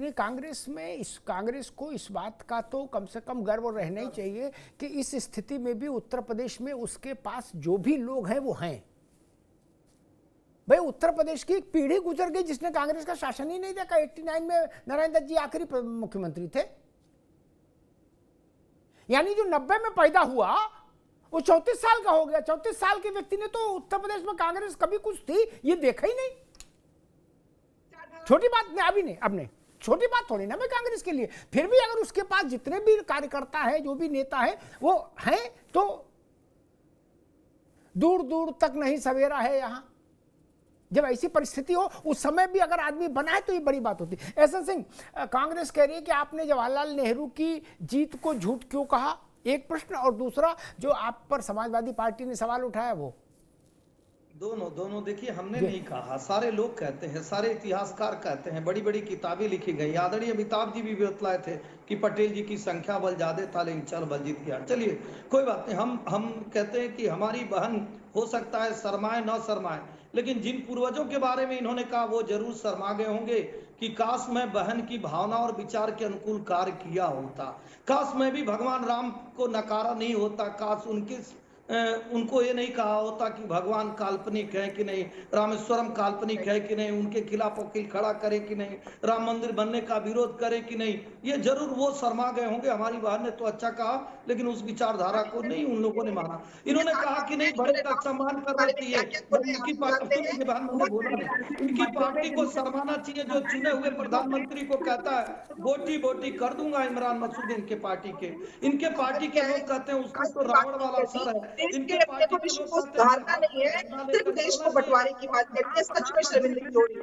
Speaker 1: नहीं, कांग्रेस को इस बात का तो कम से कम गर्व रहना ही चाहिए कि इस स्थिति में भी उत्तर प्रदेश में उसके पास जो भी लोग हैं वो हैं। भाई, उत्तर प्रदेश की एक पीढ़ी गुजर गई जिसने कांग्रेस का शासन ही नहीं देखा। 89 में नारायण दत्त जी आखिरी मुख्यमंत्री थे, यानी जो 90 में पैदा हुआ वो 34 साल का हो गया। 34 साल के व्यक्ति ने तो उत्तर प्रदेश में कांग्रेस कभी कुछ थी ये देखा ही नहीं। छोटी बात नहीं, अभी नहीं, अब नहीं, छोटी बात थोड़ी ना मैं कांग्रेस के लिए। फिर भी अगर उसके पास जितने भी कार्यकर्ता है, जो भी नेता है वो हैं, तो दूर दूर तक नहीं सवेरा है। यहां जब ऐसी परिस्थिति हो उस समय भी अगर आदमी बनाए तो ये बड़ी बात होती है। एहसन सिंह, कांग्रेस कह रही है कि आपने जवाहरलाल नेहरू की जीत को झूठ क्यों कहा, एक प्रश्न, और दूसरा जो आप पर समाजवादी पार्टी ने सवाल उठाया वो।
Speaker 12: दोनों देखिए, हमने नहीं कहा, सारे लोग कहते हैं, सारे इतिहासकार कहते हैं, बड़ी बड़ी किताबें लिखी गई। आदरणीय अमिताभ जी भी बतलाए थे कि पटेल जी की संख्या बल ज्यादा था लेकिन चल बल जीत गया। चलिए कोई बात नहीं, हम कहते हैं कि हमारी बहन हो सकता है शर्माए न शर्माए, लेकिन जिन पूर्वजों के बारे में इन्होंने कहा वो जरूर शर्मा गए होंगे कि काश मैं बहन की भावना और विचार के अनुकूल कार्य किया होता, काश मैं भी भगवान राम को नकारा नहीं होता, काश उनको ये नहीं कहा होता कि भगवान काल्पनिक है कि नहीं, रामेश्वरम काल्पनिक है कि नहीं, उनके खिलाफ वकील खड़ा करे कि नहीं, राम मंदिर बनने का विरोध करे कि नहीं। ये जरूर वो शर्मा गए होंगे। हमारी बहन ने तो अच्छा कहा, लेकिन उस विचारधारा को नहीं उन लोगों ने माना। इन्होंने कहा कि नहीं, बड़े का सम्मान करना चाहिए। इनकी पार्टी को शर्माना चाहिए जो चुने हुए प्रधानमंत्री को कहता है बोटी बोटी कर दूंगा इमरान मसूद। इनके पार्टी के लोग कहते हैं उसको तो रावण वाला असर है।
Speaker 11: इनके पार्टी को सुधारना नहीं है, सिर्फ देश को बंटवारे की बात करते हैं। सच में शर्मिंदगी हो रही है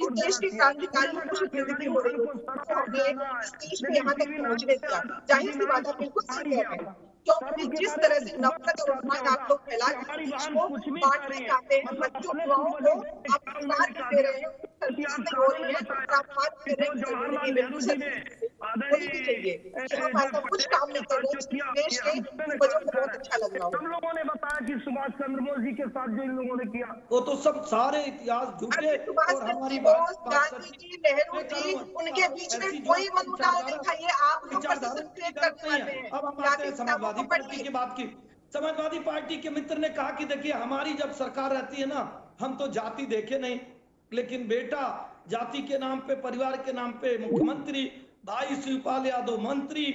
Speaker 11: इस देश के क्रांतिकारियों को, शर्मिंदगी हो रही है इस देश में यहाँ तक पहुँचने का। जाहिर सी बात है, बिल्कुल सही कह रहे हैं, क्योंकि जिस तरह से नफरत और अपमान आप लोग फैला के देश को बांटना चाहते हैं, बच्चों युवाओं को आप अधिकार दे रहे हैं, हो रही है, आप बात कर रहे हैं हम ऐसा कुछ काम नहीं कर रहे देश के बच्चों को बहुत अच्छा लग रहा है।
Speaker 13: हम लोगों ने बताया कि सुभाष चंद्र बोस जी के साथ जो इन लोगों ने किया
Speaker 12: वो तो सब सारे इतिहास झूठे।
Speaker 11: सुभाष चंद्र बोस, गांधी जी, नेहरू जी, उनके बीच में कोई मनमुटाव नहीं था। ये आप लोग करने वाले हैं।
Speaker 12: अब हम आते हैं समाजवादी पार्टी की बात की। समाजवादी पार्टी के मित्र ने कहा कि देखिए हमारी जब सरकार रहती है ना, हम तो जाति देखे नहीं, लेकिन बेटा जाति के नाम पे, परिवार के नाम पे मुख्यमंत्री, भाई शिवपाल यादव मंत्री,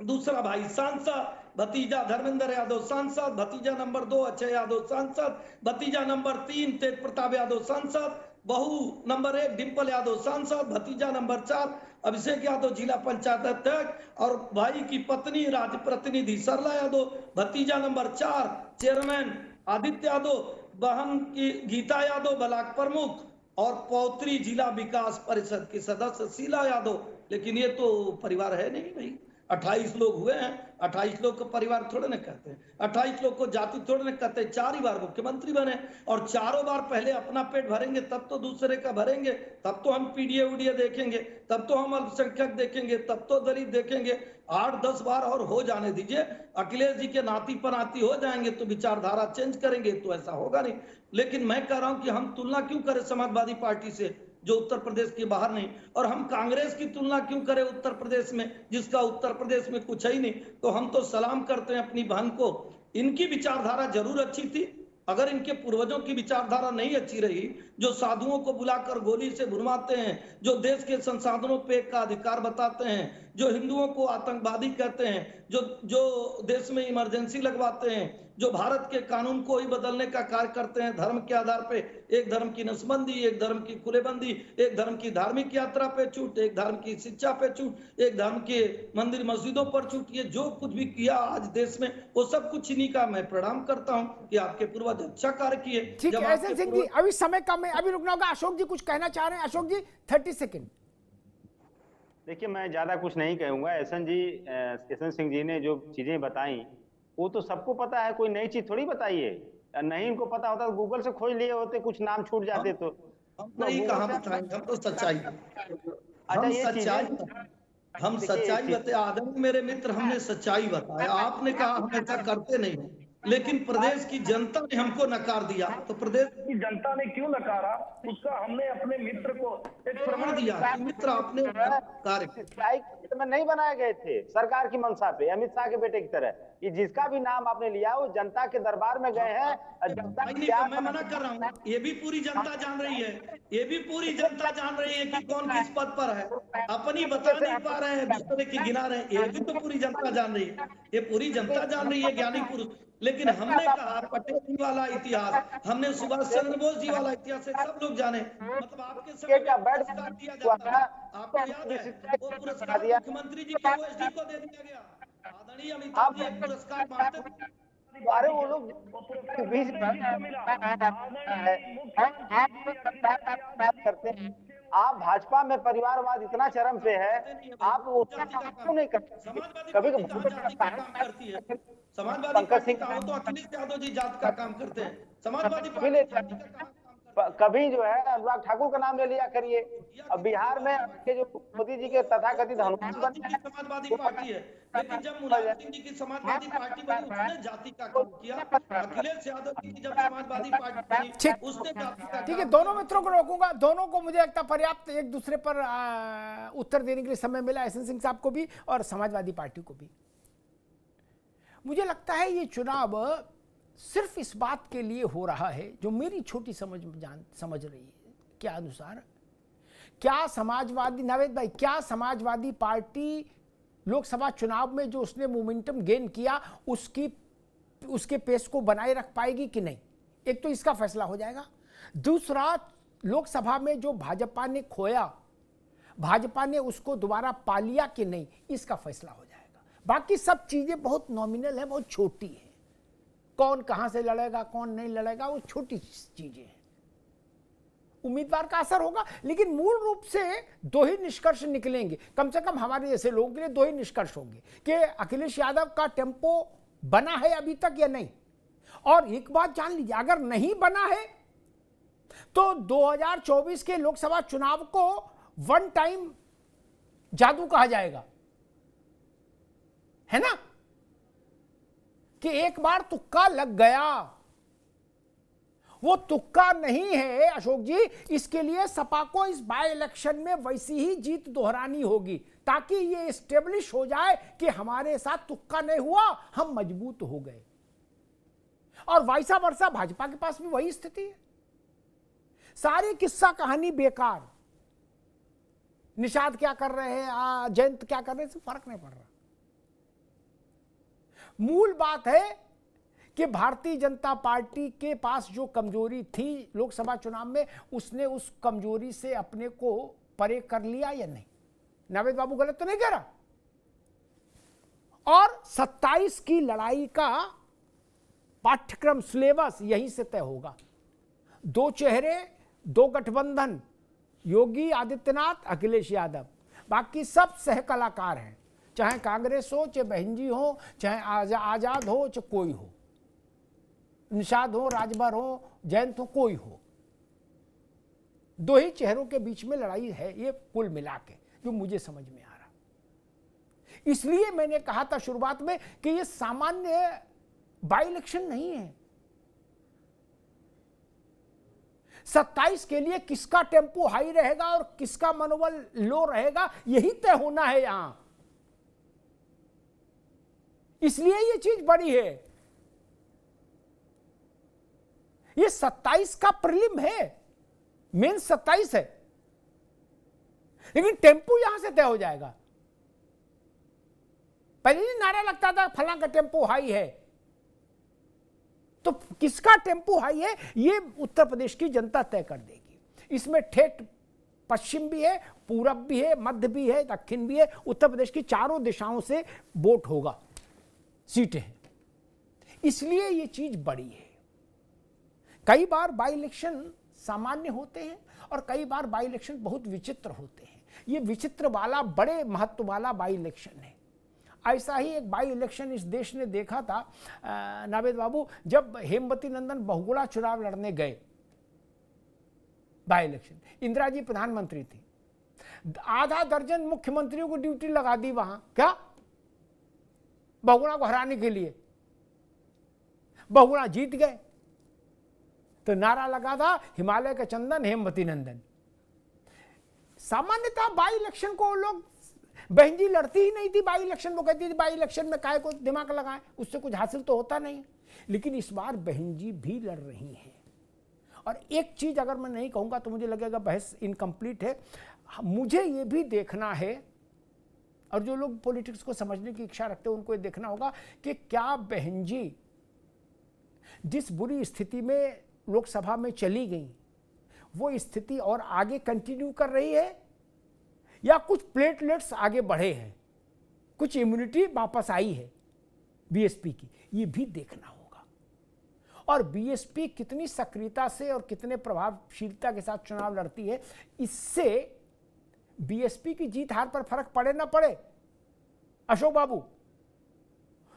Speaker 12: दूसरा भाई सांसद, भतीजा धर्मेंद्र यादव सांसद, भतीजा नंबर 2 अक्षय यादव सांसद, भतीजा नंबर 3 तेज प्रताप यादव सांसद, बहू नंबर 1 डिंपल यादव सांसद, भतीजा नंबर 4 अभिषेक यादव जिला पंचायत अध्यक्ष और भाई की पत्नी राज्य प्रतिनिधि सरला यादव, भतीजा नंबर 4 चेयरमैन आदित्य यादव, बहन की गीता यादव ब्लॉक प्रमुख और पौत्री जिला विकास परिषद की सदस्य शीला यादव। लेकिन ये तो परिवार है नहीं भाई, 28 लोग हुए हैं, 28 लोग को परिवार थोड़े न कहते हैं, 28 लोग को जाति थोड़े न कहते हैं। 4 ही बार मुख्यमंत्री बने और चारों बार पहले अपना पेट भरेंगे तब तो दूसरे का भरेंगे, तब तो हम पीडीए वीडीए देखेंगे, तब तो हम अल्पसंख्यक देखेंगे, तब तो दलित देखेंगे। 8-10 बार और हो जाने दीजिए, अखिलेश जी के नाती पनाती हो जाएंगे तो विचारधारा चेंज करेंगे, तो ऐसा होगा नहीं। लेकिन मैं कह रहा हूं कि हम तुलना क्यों करें समाजवादी पार्टी से जो उत्तर प्रदेश के बाहर नहीं, और हम कांग्रेस की तुलना क्यों करें उत्तर प्रदेश में जिसका उत्तर प्रदेश में कुछ है ही नहीं। तो हम तो सलाम करते हैं अपनी बहन को, इनकी विचारधारा जरूर अच्छी थी। अगर इनके पूर्वजों की विचारधारा नहीं अच्छी रही, जो साधुओं को बुलाकर गोली से भुनवाते हैं, जो देश के संसाधनों पे का अधिकार बताते हैं, जो हिंदुओं को आतंकवादी कहते हैं, जो देश में इमरजेंसी लगवाते हैं, जो भारत के कानून को ही बदलने का कार्य करते हैं धर्म के आधार पे, एक धर्म की नसबंदी, एक धर्म की खुलेबंदी, एक धर्म की धार्मिक यात्रा पे छूट, एक धर्म की शिक्षा पे छूट, एक धर्म के मंदिर मस्जिदों पर छूट, ये जो कुछ भी किया आज देश में वो सब कुछ इन्हीं का मैं प्रणाम करता हूं कि आपके पूर्वज अच्छा कार्य किए।
Speaker 1: ठीक है एहसन सिंह जी, अभी समय कम है, अभी रुकना होगा। अशोक जी कुछ कहना चाह रहे हैं? अशोक जी 30 सेकंड।
Speaker 10: देखिए मैं ज्यादा कुछ नहीं कहूंगा। एहसन सिंह जी ने जो चीजें बताई वो तो सबको पता है, कोई नई चीज थोड़ी बताई है। नहीं इनको पता होता तो गूगल से खोज लिए होते, कुछ नाम छूट जाते तो।
Speaker 12: नहीं कहाँ बताएंगे, हम तो सच्चाई, हम सच्चाई बताए। आदमी मेरे मित्र, हमने सच्चाई बताया, आपने कहा हम ऐसा करते नहीं, लेकिन प्रदेश की जनता ने हमको नकार दिया। तो प्रदेश
Speaker 13: की जनता ने क्यों नकारा, उसका हमने अपने मित्र को एक प्रमाण
Speaker 12: दिया। मित्र आपने
Speaker 10: कार्य में नहीं बनाए गए थे सरकार की मंशा पे, अमित शाह के बेटे की तरह, कि जिसका भी नाम आपने लिया वो जनता के दरबार में गए हैं। जनता
Speaker 12: मैं मना कर रहा हूँ, ये भी पूरी जनता जान रही है, ये भी पूरी जनता जान रही है कि कौन किस पद पर है, अपनी बता नहीं पा रहे हैं, दूसरे की गिना रहे हैं, ये भी तो पूरी जनता जान रही है, ये पूरी जनता जान रही है ज्ञानी पुरुष। लेकिन हमने कहा पटेल जी वाला इतिहास, हमने सुभाष चंद्र बोस जी वाला इतिहास सब लोग जाने। मतलब आपके समय पुरस्कार दिया जाता है, आपको याद है वो पुरस्कार मुख्यमंत्री जी के ओएसडी को दे दिया गया। आदरणीय अमिताभ जी पुरस्कार बांटते
Speaker 10: अरे वो लोग करते हैं। आप भाजपा में परिवारवाद इतना चरम पे है, आप क्यों नहीं करते? कभी
Speaker 12: समाजवादी पार्टी का हो तो अखिलेश यादव जी जात का काम करते हैं, समाजवादी
Speaker 10: कभी जो है अनुराग ठाकुर का नाम ले लिया करिए। अब बिहार में के जो मोदी जी के तथाकथित हनुमान
Speaker 12: समाजवादी पार्टी है, लेकिन जब मुलायम सिंह जी की समाजवादी पार्टी बनी उसने जाति का काम किया, अखिलेश यादव जी की जब समाजवादी पार्टी बनी उसने जाति का।
Speaker 1: ठीक है, दोनों मित्रों को रोकूंगा, दोनों को मुझे लगता पर्याप्त एक दूसरे पर उत्तर देने के लिए समय मिला, एहसन सिंह साहब को भी और समाजवादी पार्टी को भी। मुझे लगता है ये चुनाव सिर्फ इस बात के लिए हो रहा है, जो मेरी छोटी समझ रही है क्या अनुसार, क्या समाजवादी, नावेद भाई, क्या समाजवादी पार्टी लोकसभा चुनाव में जो उसने मोमेंटम गेन किया उसके पेस को बनाए रख पाएगी कि नहीं? एक तो इसका फैसला हो जाएगा। दूसरा, लोकसभा में जो भाजपा ने खोया, भाजपा ने उसको दोबारा पा लिया कि नहीं, इसका फैसला हो जाएगा। बाकी सब चीजें बहुत नॉमिनल है, बहुत छोटी है। कौन कहां से लड़ेगा, कौन नहीं लड़ेगा, वो छोटी चीजें हैं। उम्मीदवार का असर होगा, लेकिन मूल रूप से दो ही निष्कर्ष निकलेंगे, कम से कम हमारे जैसे लोगों के लिए दो ही निष्कर्ष होंगे कि अखिलेश यादव का टेम्पो बना है अभी तक या नहीं। और एक बात जान लीजिए, अगर नहीं बना है तो 2024 के लोकसभा चुनाव को वन टाइम जादू कहा जाएगा, है ना, कि एक बार तुक्का लग गया। वो तुक्का नहीं है अशोक जी, इसके लिए सपा को इस बाय इलेक्शन में वैसी ही जीत दोहरानी होगी ताकि ये एस्टेब्लिश हो जाए कि हमारे साथ तुक्का नहीं हुआ, हम मजबूत हो गए। और वैसा वर्षा भाजपा के पास भी वही स्थिति है। सारी किस्सा कहानी बेकार, निषाद क्या कर रहे हैं, जयंत क्या कर रहे हैं, फर्क नहीं पड़ रहा। मूल बात है कि भारतीय जनता पार्टी के पास जो कमजोरी थी लोकसभा चुनाव में, उसने उस कमजोरी से अपने को परे कर लिया या नहीं। नावेद बाबू गलत तो नहीं कह रहा। और 27 की लड़ाई का पाठ्यक्रम, सिलेबस यहीं से तय होगा। 2 चेहरे, 2 गठबंधन, योगी आदित्यनाथ, अखिलेश यादव, बाकी सब सह कलाकार हैं, चाहे कांग्रेस हो, चाहे बहनजी हो, चाहे आजाद हो, चाहे कोई हो, निषाद हो, राजभर हो, जयंत हो, कोई हो। 2 ही चेहरों के बीच में लड़ाई है ये कुल मिला के, जो मुझे समझ में आ रहा। इसलिए मैंने कहा था शुरुआत में कि ये सामान्य बाई इलेक्शन नहीं है। 27 के लिए किसका टेम्पो हाई रहेगा और किसका मनोबल लो रहेगा, यही तय होना है यहां। इसलिए ये चीज बड़ी है। ये 27 का प्रीलिम है, मेन 27 है, लेकिन टेम्पो यहां से तय हो जाएगा। पहले नारा लगता था फलां का टेम्पो हाई है, तो किसका टेम्पो हाई है ये उत्तर प्रदेश की जनता तय कर देगी। इसमें ठेठ पश्चिम भी है, पूरब भी है, मध्य भी है, दक्षिण भी है। उत्तर प्रदेश की चारों दिशाओं से वोट होगा, सीटें हैं, इसलिए ये चीज बड़ी है। कई बार बाई इलेक्शन सामान्य होते हैं और कई बार बाई इलेक्शन बहुत विचित्र होते हैं। ये विचित्र वाला बड़े महत्व वाला बाई इलेक्शन है। ऐसा ही एक बाई इलेक्शन इस देश ने देखा था नावेद बाबू, जब हेमवती नंदन बहुगुणा चुनाव लड़ने गए। बाई इलेक्शन, इंदिरा जी प्रधानमंत्री थी, आधा दर्जन मुख्यमंत्रियों को ड्यूटी लगा दी वहां, क्या बहुगुणा को हराने के लिए। बहुगुणा जीत गए तो नारा लगा था हिमालय का चंदन हेमवती नंदन। सामान्यतः बाई इलेक्शन को लोग, बहनजी लड़ती ही नहीं थी बाई इलेक्शन, वो कहती थी बाई इलेक्शन में काहे को दिमाग लगाएं, उससे कुछ हासिल तो होता नहीं। लेकिन इस बार बहनजी भी लड़ रही हैं। और एक चीज अगर मैं नहीं कहूंगा तो मुझे लगेगा बहस इनकम्प्लीट है। मुझे ये भी देखना है, और जो लोग पॉलिटिक्स को समझने की इच्छा रखते हैं उनको ये देखना होगा कि क्या बहनजी जिस बुरी स्थिति में लोकसभा में चली गई, वो स्थिति और आगे कंटिन्यू कर रही है या कुछ प्लेटलेट्स आगे बढ़े हैं, कुछ इम्यूनिटी वापस आई है बीएसपी की, ये भी देखना होगा। और बीएसपी कितनी सक्रियता से और कितने प्रभावशीलता के साथ चुनाव लड़ती है, इससे बीएसपी की जीत हार पर फर्क पड़े ना पड़े अशोक बाबू,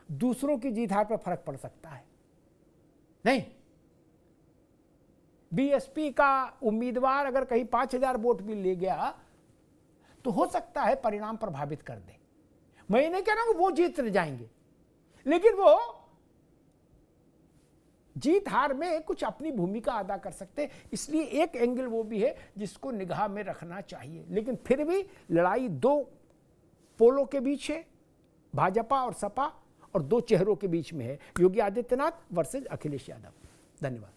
Speaker 1: दूसरों की जीत हार पर फर्क पड़ सकता है। नहीं, बीएसपी का उम्मीदवार अगर कहीं 5000 वोट भी ले गया तो हो सकता है परिणाम प्रभावित कर दे। मैं नहीं कह रहा हूं कि वो जीत जाएंगे, लेकिन वो जीत हार में कुछ अपनी भूमिका अदा कर सकते हैं। इसलिए एक एंगल वो भी है जिसको निगाह में रखना चाहिए। लेकिन फिर भी लड़ाई 2 पोलों के बीच है, भाजपा और सपा, और 2 चेहरों के बीच में है, योगी आदित्यनाथ वर्सेज अखिलेश यादव। धन्यवाद।